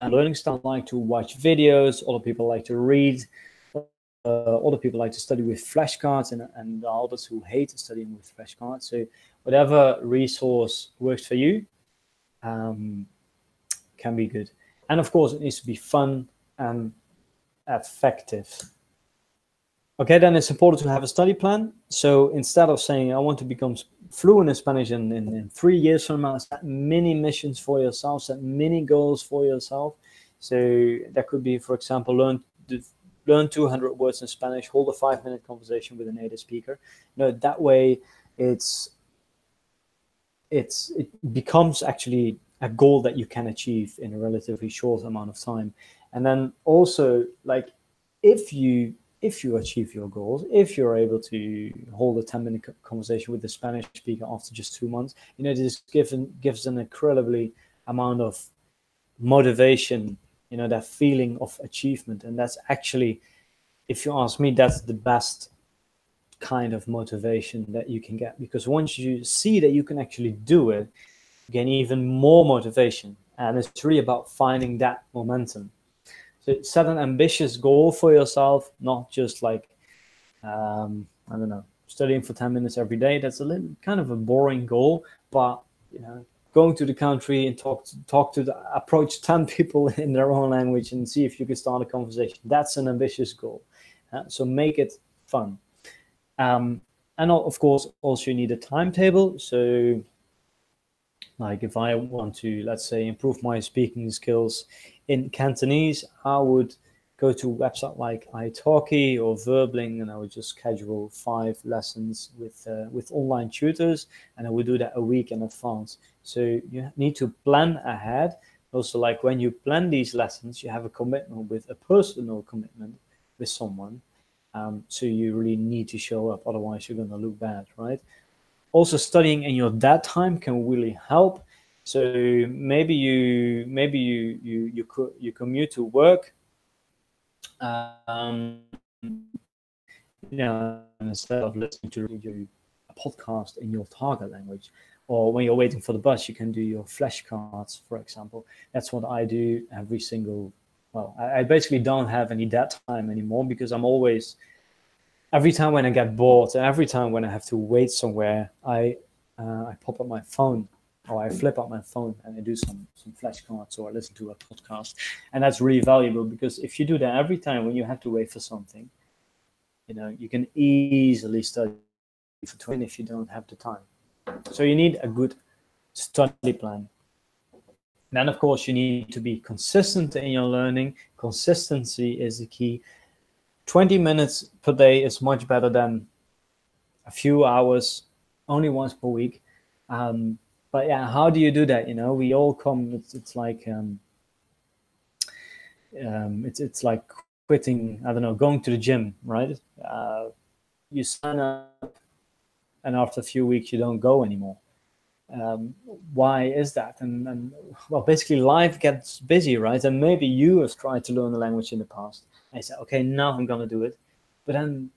And learning style like to watch videos. Other people like to read. Other people like to study with flashcards, and others who hate studying with flashcards. So whatever resource works for you can be good. And of course, it needs to be fun and effective. Okay, then it's important to have a study plan. So instead of saying, I want to become fluent in Spanish in 3 years from now, set mini missions for yourself, set mini goals for yourself. So that could be, for example, learn 200 words in Spanish, hold a 5-minute conversation with a native speaker. That way it becomes actually a goal that you can achieve in a relatively short amount of time. And then also, like, if you achieve your goals, if you're able to hold a 10-minute conversation with the Spanish speaker after just 2 months, this gives an incredibly amount of motivation, that feeling of achievement. And that's actually, if you ask me, that's the best kind of motivation that you can get, because once you see that you can actually do it, you gain even more motivation. And it's really about finding that momentum. So set an ambitious goal for yourself, not just like, I don't know, studying for 10 minutes every day. That's a little kind of a boring goal, but going to the country and approach 10 people in their own language and see if you can start a conversation. That's an ambitious goal. So make it fun. And of course, also you need a timetable. So like if I want to, let's say, improve my speaking skills in Cantonese, I would go to a website like italki or Verbling, and I would just schedule 5 lessons with online tutors, and I would do that a week in advance. So you need to plan ahead. Also, like when you plan these lessons, you have a commitment, with a personal commitment with someone. So you really need to show up, otherwise you're going to look bad, right? Also, studying in your dead time can really help. So maybe you commute to work, instead of listening to a podcast in your target language, or when you're waiting for the bus, you can do your flashcards, for example. That's what I do every single. Well, I basically don't have any dead time anymore, because I'm always, every time when I get bored, every time when I have to wait somewhere, I pop up my phone, or I flip up my phone and I do some flashcards, or I listen to a podcast. And that's really valuable, because if you do that every time when you have to wait for something, you can easily study for 20 if you don't have the time. So you need a good study plan. Then, of course, you need to be consistent in your learning. Consistency is the key. 20 minutes per day is much better than a few hours, only once per week. But yeah, how do you do that? We all come. It's like it's like quitting. I don't know, going to the gym, right? You sign up, and after a few weeks, you don't go anymore. Why is that? And well, basically life gets busy, right? And maybe you have tried to learn a language in the past. And you say, okay, now I'm going to do it. But then,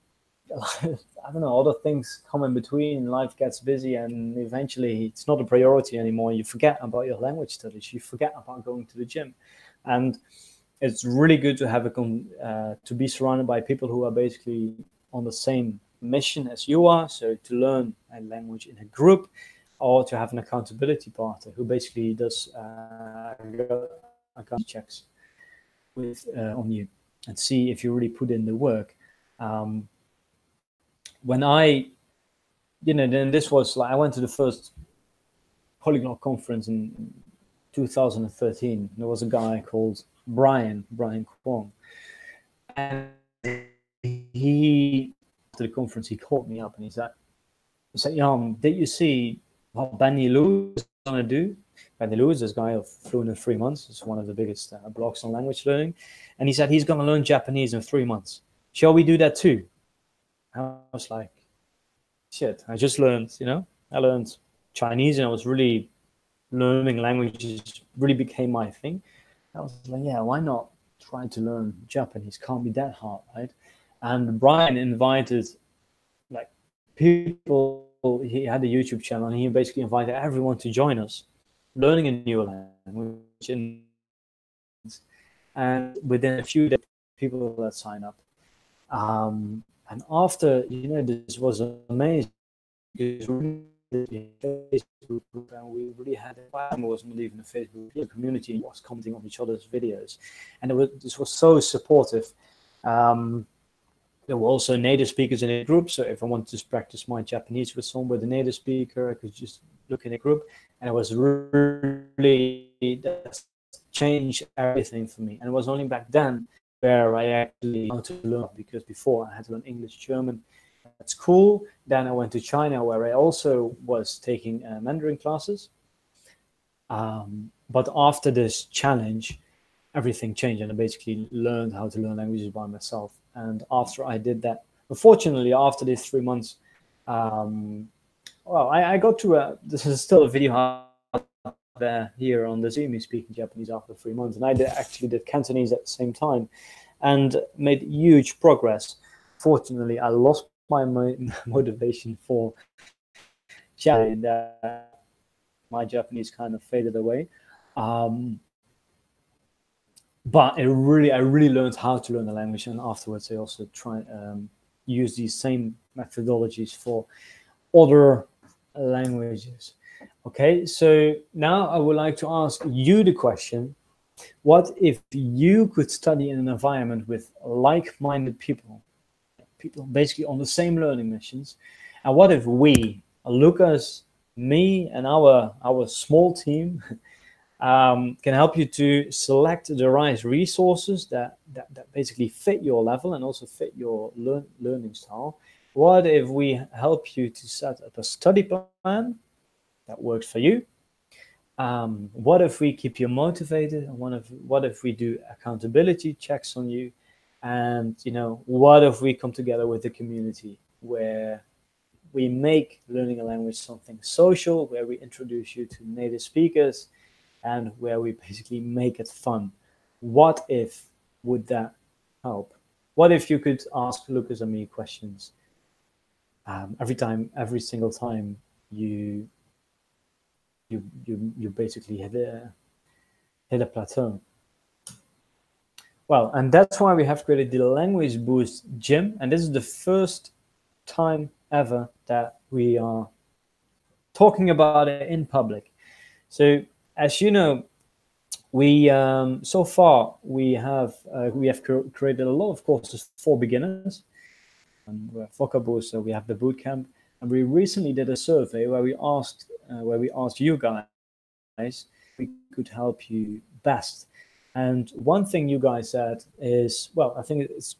I don't know, other things come in between, life gets busy, and eventually it's not a priority anymore. You forget about your language studies. You forget about going to the gym. And it's really good to have to be surrounded by people who are basically on the same mission as you are. So to learn a language in a group, or to have an accountability partner who basically does account checks with on you and see if you really put in the work. When then this was like, I went to the first Polyglot conference in 2013. There was a guy called Brian Kwong, and after the conference, he called me up and he said, Jan, did you see what Benny Lou is going to do? Benny Lou is this guy who flew in 3 months. It's one of the biggest blogs on language learning. And he said he's going to learn Japanese in 3 months. Shall we do that too? I was like, shit, I just learned, I learned Chinese, and I was really learning languages, really became my thing. I was like, yeah, why not try to learn Japanese? Can't be that hard, right? And Brian invited like people. He had a YouTube channel, and he basically invited everyone to join us, learning a new language. And within a few days, people that sign up. And after, this was amazing, because Facebook group, and we really had it wasn't even a Facebook community, was commenting on each other's videos, and this was so supportive. There were also native speakers in a group, so if I wanted to practice my Japanese with someone with a native speaker, I could just look in a group, and it was really that changed everything for me. And it was only back then where I actually had to learn, because before I had to learn English, German at school. Then I went to China, where I also was taking Mandarin classes. But after this challenge, everything changed, and I basically learned how to learn languages by myself. And after I did that, unfortunately, after these 3 months, I got to this is still a video there here on the Zoom, speaking Japanese after 3 months, and I actually did Cantonese at the same time, and made huge progress. Fortunately, I lost my motivation for Japanese. My Japanese kind of faded away. But I really learned how to learn the language, and afterwards I also try use these same methodologies for other languages. Okay, so now I would like to ask you the question: what if you could study in an environment with like-minded people basically on the same learning missions? And what if we, Lucas, me, and our small team can help you to select the right resources that basically fit your level and also fit your learning style? What if we help you to set up a study plan that works for you? What if we keep you motivated? And what if we do accountability checks on you? And what if we come together with the community, where we make learning a language something social, where we introduce you to native speakers, and where we basically make it fun? What if would that help? What if you could ask Lucas and me questions every single time you basically hit a plateau? Well, and that's why we have created the LanguageBoost Gym, and this is the first time ever that we are talking about it in public. So, as you know, we so far we have created a lot of courses for beginners. And we're LanguageBoost, so we have the bootcamp, and we recently did a survey where we asked you guys if we could help you best. And one thing you guys said is, well, I think it's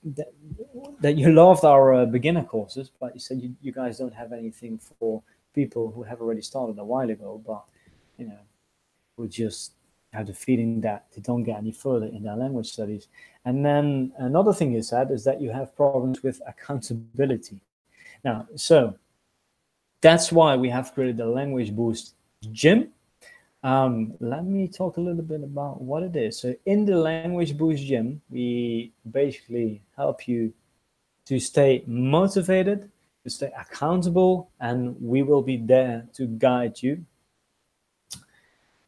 that you loved our beginner courses, but you said you guys don't have anything for people who have already started a while ago, but we just have the feeling that they don't get any further in their language studies. And then another thing you said is that you have problems with accountability. Now, so that's why we have created the LanguageBoost Gym. Let me talk a little bit about what it is. So in the Language Boost Gym, we basically help you to stay motivated, to stay accountable, and we will be there to guide you.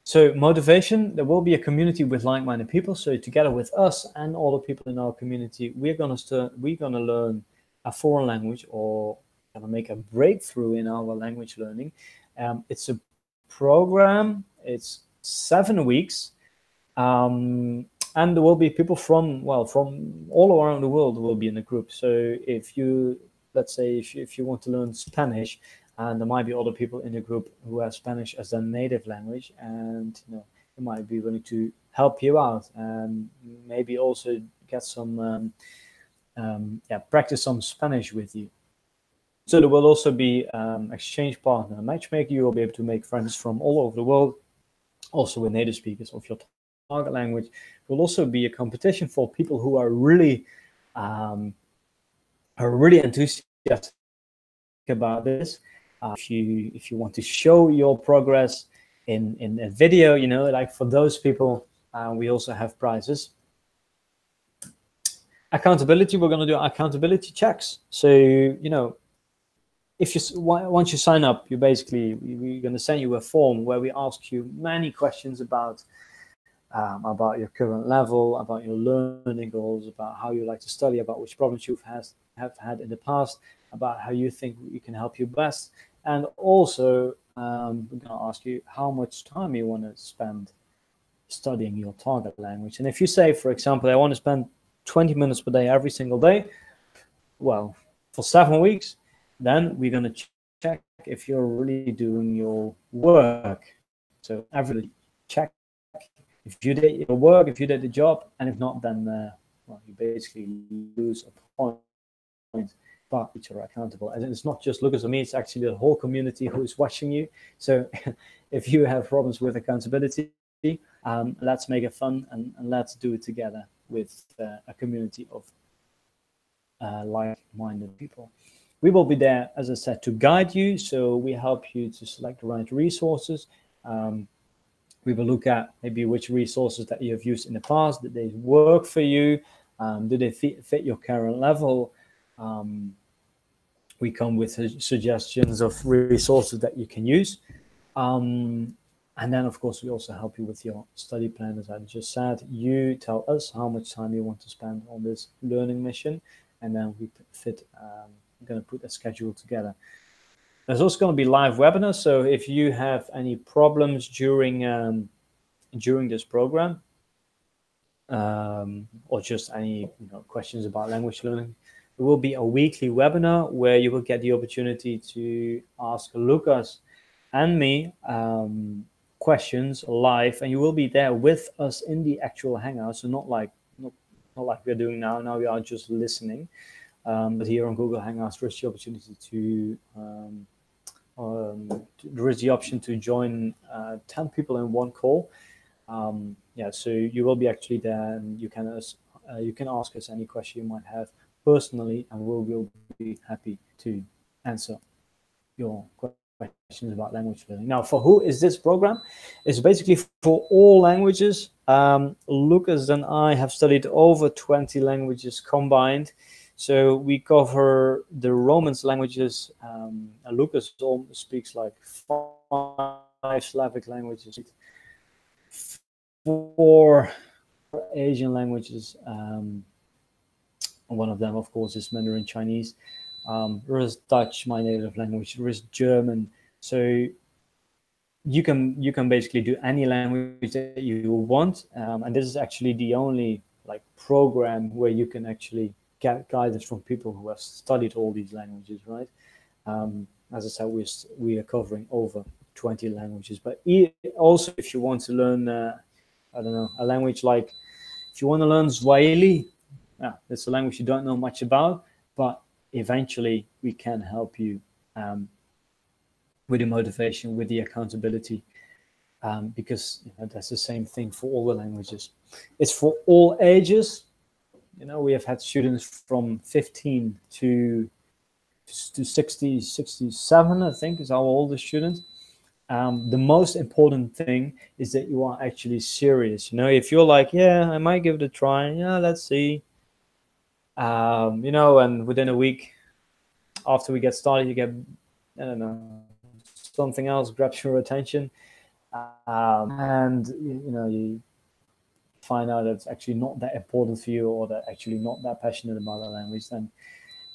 So motivation, there will be a community with like-minded people. So together with us and all the people in our community, we're gonna learn a foreign language or gonna make a breakthrough in our language learning. It's a program. It's 7 weeks, and there will be people from all around the world will be in the group. So if you, let's say, if you want to learn Spanish, and there might be other people in the group who have Spanish as their native language, and they might be willing to help you out and maybe also get some practice some Spanish with you. So there will also be exchange partner matchmaker. You will be able to make friends from all over the world, also with native speakers of your target language. There will also be a competition for people who are really enthusiastic about this. If you want to show your progress in a video, like for those people, we also have prizes. Accountability, we're going to do accountability checks. So if once you sign up, we're going to send you a form where we ask you many questions about your current level, about your learning goals, about how you like to study, about which problems you have had in the past, about how you think we can help you best. And also, we're going to ask you how much time you want to spend studying your target language. And if you say, for example, I want to spend 20 minutes per day every single day, well, for 7 weeks, then we're going to check if you're really doing your work. So every check if you did your work, if you did the job, and if not, then you basically lose a point, but which are accountable. And it's not just Lucas or me; it's actually the whole community who is watching you. So if you have problems with accountability, let's make it fun and let's do it together with a community of like-minded people. We will be there, as I said, to guide you. So we help you to select the right resources. We will look at maybe which resources that you have used in the past. Did they work for you? Do they fit your current level? We come with suggestions of resources that you can use. And then, of course, we also help you with your study plan. As I just said, you tell us how much time you want to spend on this learning mission, and then we going to put a schedule together. There's also going to be live webinars. So if you have any problems during this program, or just any questions about language learning, there will be a weekly webinar where you will get the opportunity to ask Lucas and me questions live, and you will be there with us in the actual hangout. So not like we're doing now. Now we are just listening. But here on Google Hangouts, there is the opportunity there is the option to join 10 people in one call. So you will be actually there, and you can ask us any question you might have personally, and we will be happy to answer your questions about language learning. Now, for who is this program? It's basically for all languages. Lucas and I have studied over 20 languages combined. So we cover the Romance languages. Lucas speaks like 5 Slavic languages, 4 Asian languages. One of them, of course, is Mandarin Chinese. There is Dutch, my native language. There is German. So you can basically do any language that you want. And this is actually the only program where you can actually get guidance from people who have studied all these languages, right? As I said, we are covering over 20 languages. But also, if you want to learn, a language like, if you want to learn Swahili, it's a language you don't know much about, but eventually we can help you with the motivation, with the accountability, because that's the same thing for all the languages. It's for all ages. We have had students from 15 to 60, 67, I think, is our oldest student. the most important thing is that you are actually serious. You know, if you're like, yeah, I might give it a try, yeah, let's see, you know, and within a week after we get started, you get, I don't know, something else grabs your attention, and you know, you find out that it's actually not that important for you, or that actually not that passionate about the language, then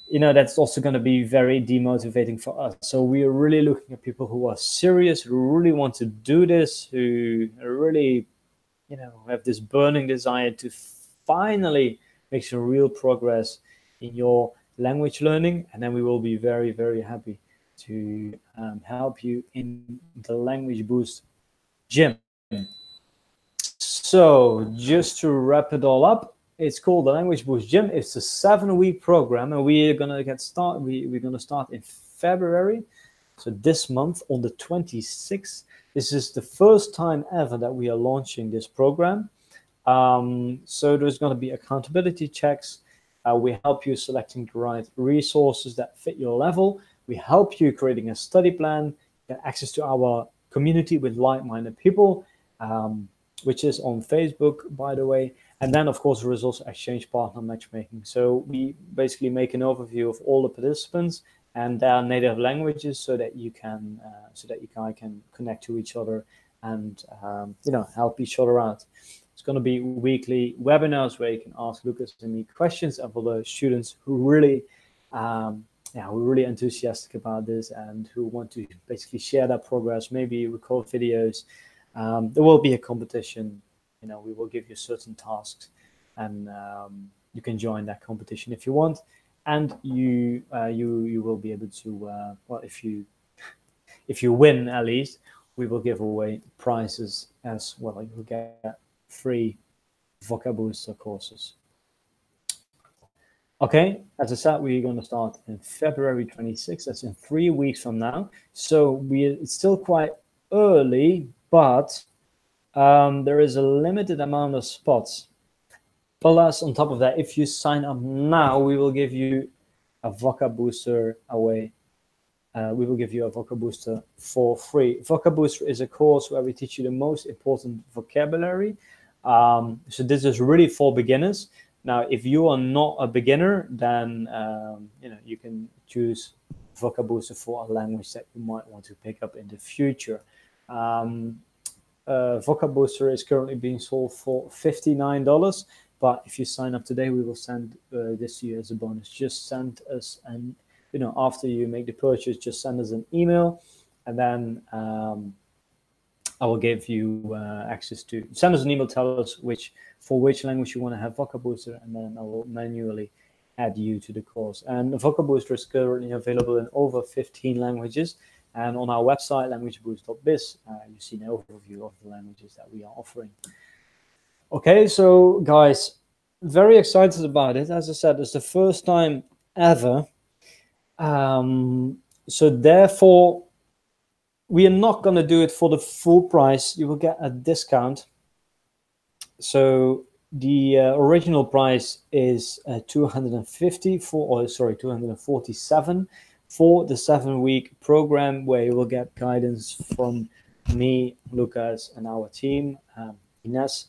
you know that's also going to be very demotivating for us. So we are really looking at people who are serious, who really want to do this, who really, you know, have this burning desire to finally make some real progress in your language learning. And then we will be very, very happy to help you in the LanguageBoost Gym. So just to wrap it all up, it's called the LanguageBoost Gym. It's a 7-week program, and we're gonna get started. We're gonna start in February, so this month on the 26th. This is the first time ever that we are launching this program. So there's going to be accountability checks. We help you selecting the right resources that fit your level. We help you creating a study plan, get access to our community with like-minded people, which is on Facebook, by the way. And then, of course, there is also exchange partner matchmaking. So we basically make an overview of all the participants and their native languages, so that you can connect to each other and you know, help each other out. It's going to be weekly webinars where you can ask Lucas and me questions, and for the students who really we're really enthusiastic about this and who want to basically share their progress, maybe record videos. There will be a competition. You know, we will give you certain tasks, and you can join that competition if you want. And you will be able to well, if you win, at least we will give away prizes as well. You will get free VocaBooster courses. Okay, as I said, we're going to start in February 26th. That's in 3 weeks from now. So it's still quite early, but there is a limited amount of spots. Plus, on top of that, if you sign up now, we will give you a VocaBooster away. We will give you a VocaBooster for free. VocaBooster is a course where we teach you the most important vocabulary. So this is really for beginners. Now, if you are not a beginner, then you know, you can choose VocaBooster for a language that you might want to pick up in the future. VocaBooster is currently being sold for $59, but if you sign up today, we will send this to you as a bonus. Just send us an, you know, after you make the purchase, just send us an email, and then I will give you access to, send us an email, tell us for which language you want to have VocaBooster, and then I will manually add you to the course. And VocaBooster is currently available in over 15 languages, and on our website, LanguageBoost.biz, you see an overview of the languages that we are offering. Okay, so guys, very excited about it. As I said, it's the first time ever. So therefore, we are not going to do it for the full price. You will get a discount. So the original price is $247 for the 7-week program, where you will get guidance from me, Lucas, and our team, Ines.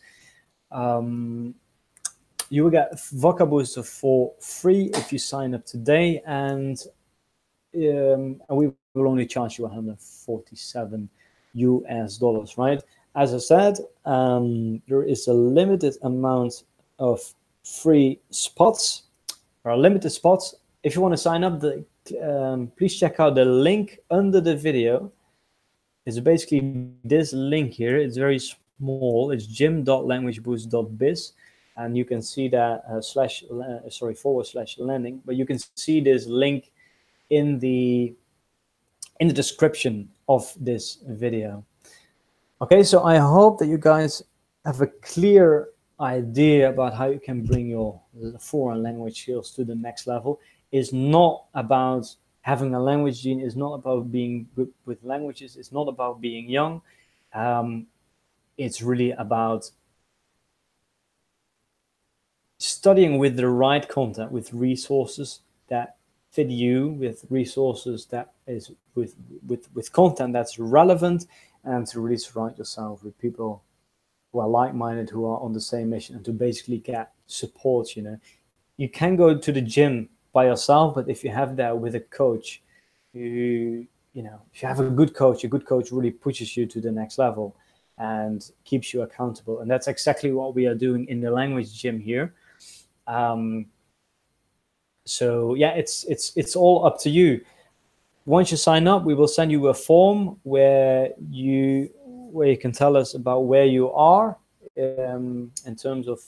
You will get VocaBooster for free if you sign up today, and we will only charge you $147 US, right? As I said, there is a limited amount of free spots, or limited spots. If you want to sign up, please check out the link under the video. It's basically this link here. It's very small. It's gym.languageboost.biz, and you can see that /landing. But you can see this link in the description of this video. Okay, so I hope that you guys have a clear idea about how you can bring your foreign language skills to the next level. It's not about having a language gene. It's not about being good with languages. It's not about being young. It's really about studying with the right content, with resources that fit you, with resources that is with content that's relevant, and to really surround yourself with people who are like-minded, who are on the same mission, and to basically get support. You can go to the gym by yourself, but if you have that with a coach, if you have a good coach really pushes you to the next level and keeps you accountable. And that's exactly what we are doing in the language gym here. So yeah, it's all up to you. Once you sign up, we will send you a form where you can tell us about where you are in terms of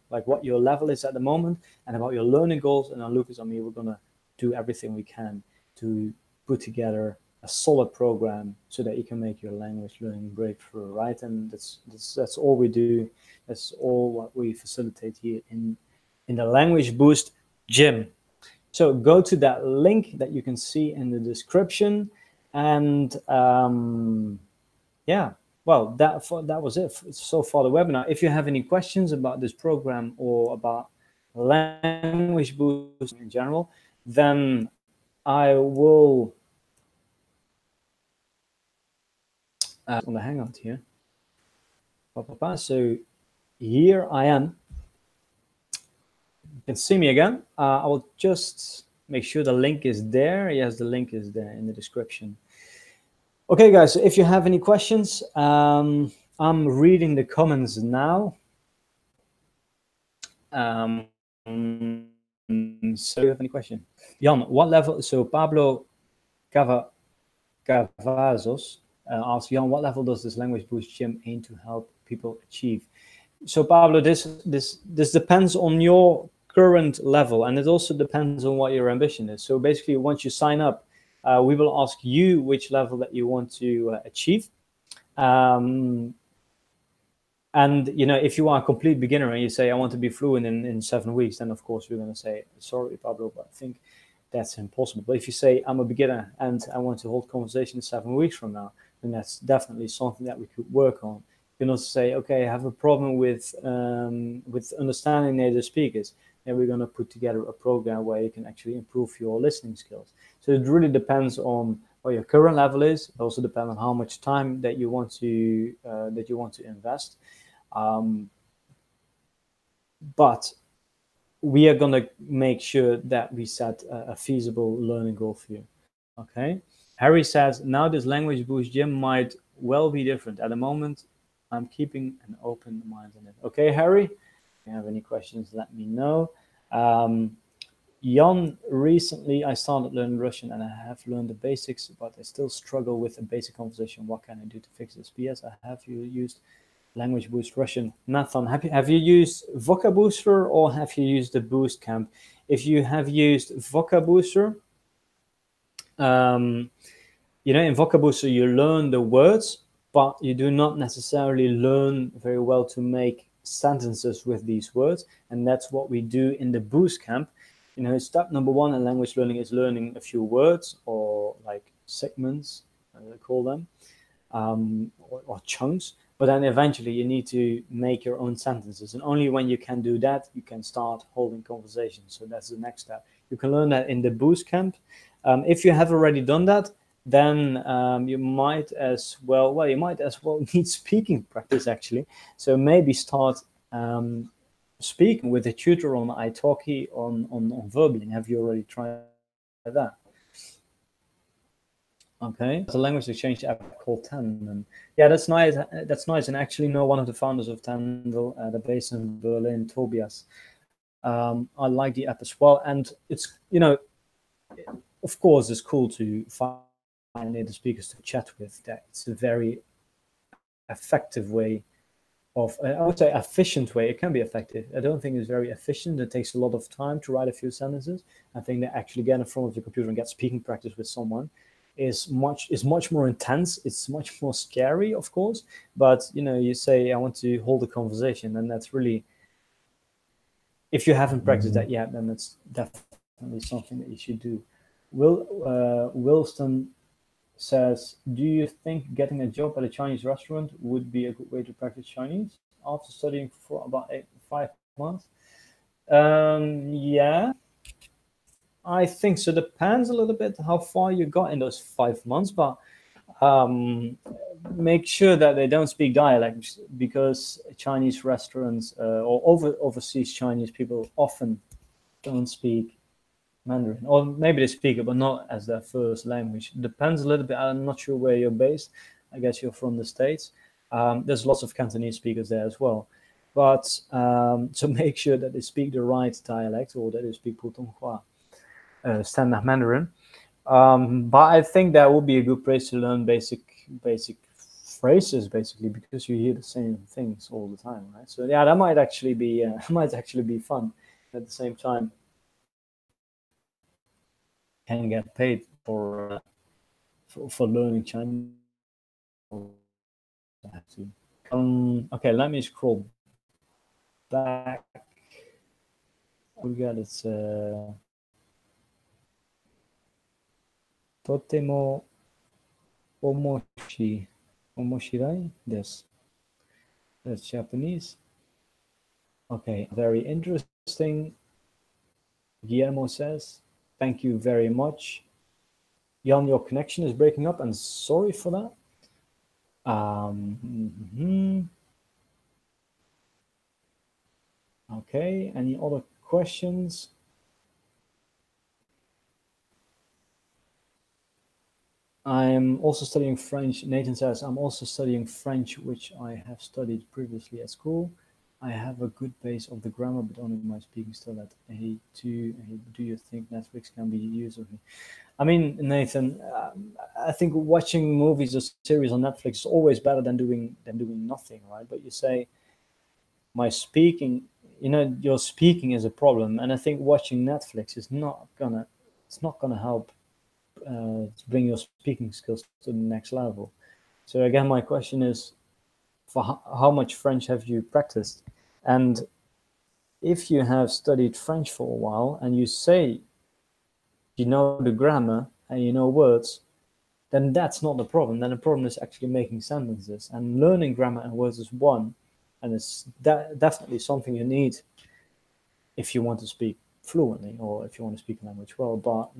like what your level is at the moment, and about your learning goals. And then Lucas and me, we're gonna do everything we can to put together a solid program so that you can make your language learning breakthrough, right? And that's all we do. That's all what we facilitate here in the LanguageBoost Gym. So go to that link that you can see in the description, and yeah, well, that was it so far the webinar. If you have any questions about this program or about LanguageBoost in general, then I will on the Hangout here. So here I am. You can see me again. I will just make sure the link is there. Yes, the link is there in the description. Okay, guys, so if you have any questions, I'm reading the comments now. So if you have any question? Jan, what level? So Pablo Cavazos asks, Jan, what level does this LanguageBoost Gym aim to help people achieve? So Pablo, this depends on your current level, and it also depends on what your ambition is. So basically, once you sign up, we will ask you which level that you want to achieve. And if you are a complete beginner and you say I want to be fluent in 7 weeks, then of course we're going to say, sorry Pablo, but I think that's impossible. But if you say I'm a beginner and I want to hold conversation 7 weeks from now, then that's definitely something that we could work on. You can also say, okay, I have a problem with understanding native speakers, and we're going to put together a program where you can actually improve your listening skills. So it really depends on what your current level is. It also depends on how much time that you want to invest. But we are going to make sure that we set a feasible learning goal for you. Okay. Harry says, now this LanguageBoost Gym might well be different. At the moment, I'm keeping an open mind on it. Okay, Harry, if you have any questions, let me know. Jan, recently I started learning Russian and I have learned the basics, but I still struggle with a basic conversation. What can I do to fix this? P.S. Have you used LanguageBoost Russian? Nathan, have you used VocaBooster or have you used the Boost Camp? If you have used VocaBooster, in VocaBooster you learn the words, but you do not necessarily learn very well to make sentences with these words, and that's what we do in the Boost Camp. Step number one in language learning is learning a few words, or like segments, I call them, or chunks. But then eventually you need to make your own sentences, and only when you can do that, you can start holding conversations. So that's the next step. You can learn that in the Boost Camp. If you have already done that, then you might as well need speaking practice, actually. So maybe start speaking with a tutor on italki on Verbling. Have you already tried that? Okay, there's a language exchange app called Tandem. Yeah, that's nice. That's nice. And actually know one of the founders of Tandem, they're based in Berlin, Tobias. I like the app as well, and it's of course it's cool to find native speakers to chat with. That it's a very effective way of, I would say efficient way. It can be effective. I don't think it's very efficient. It takes a lot of time to write a few sentences. I think that actually get in front of the computer and get speaking practice with someone is much more intense. It's much more scary, of course. But you say I want to hold a conversation, and that's really, if you haven't practiced that yet, then it's definitely something that you should do. Wilston says, do you think getting a job at a Chinese restaurant would be a good way to practice Chinese after studying for about 5 months? Yeah, I think so. Depends a little bit how far you got in those 5 months, but make sure that they don't speak dialects, because Chinese restaurants or overseas Chinese people often don't speak Mandarin, or maybe they speak it, but not as their first language. Depends a little bit. I'm not sure where you're based. I guess you're from the States. There's lots of Cantonese speakers there as well. But so make sure that they speak the right dialect, or that they speak Putonghua, standard Mandarin. But I think that would be a good place to learn basic phrases, basically, because you hear the same things all the time, right? So yeah, that might actually be might actually be fun. At the same time, can get paid for learning Chinese. I have to. Okay, let me scroll back. We got it. Totemo omoshi omoshirai desu. That's Japanese. Okay, very interesting. Guillermo says, "Thank you very much." Jan, your connection is breaking up, and sorry for that. Okay, any other questions? I'm also studying French. Nathan says, I'm also studying French, which I have studied previously at school. I have a good base of the grammar, but only my speaking still at A2. Do you think Netflix can be used? I mean, Nathan, I think watching movies or series on Netflix is always better than doing nothing, right? But you say my speaking, your speaking is a problem, and I think watching Netflix is not gonna, it's not gonna help to bring your speaking skills to the next level. So again, my question is, for how much French have you practiced? And if you have studied French for a while and you say you know the grammar and you know words, then that's not the problem. Then the problem is actually making sentences. And learning grammar and words is one, and it's definitely something you need if you want to speak fluently or if you want to speak a language well. But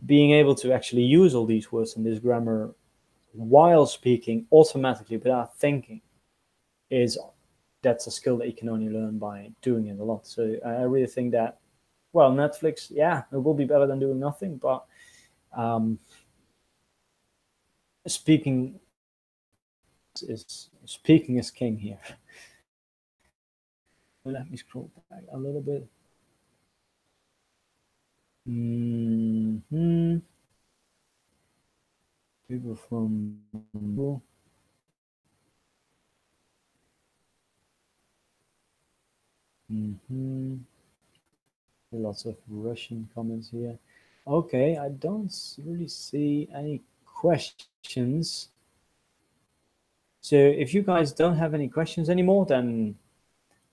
being able to actually use all these words and this grammar while speaking automatically without thinking that's a skill that you can only learn by doing it a lot. So I really think that, well, Netflix, yeah, it will be better than doing nothing, but um, speaking is king here. Let me scroll back a little bit. People from lots of Russian comments here. Okay, I don't really see any questions. So if you guys don't have any questions anymore, then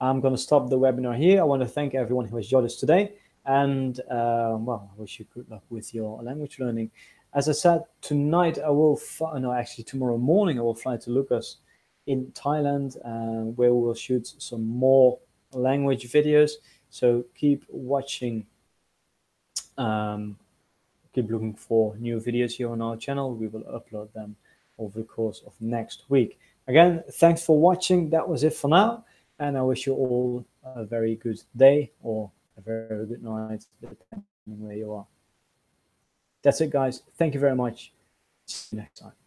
I'm going to stop the webinar here. I want to thank everyone who has joined us today. And well, I wish you good luck with your language learning. As I said, tonight I will, no, actually tomorrow morning I will fly to Lucas in Thailand, where we will shoot some more language videos. So keep watching, keep looking for new videos here on our channel. We will upload them over the course of next week. Again, thanks for watching. That was it for now. And I wish you all a very good day or a very good night, depending on where you are. That's it, guys. Thank you very much. See you next time.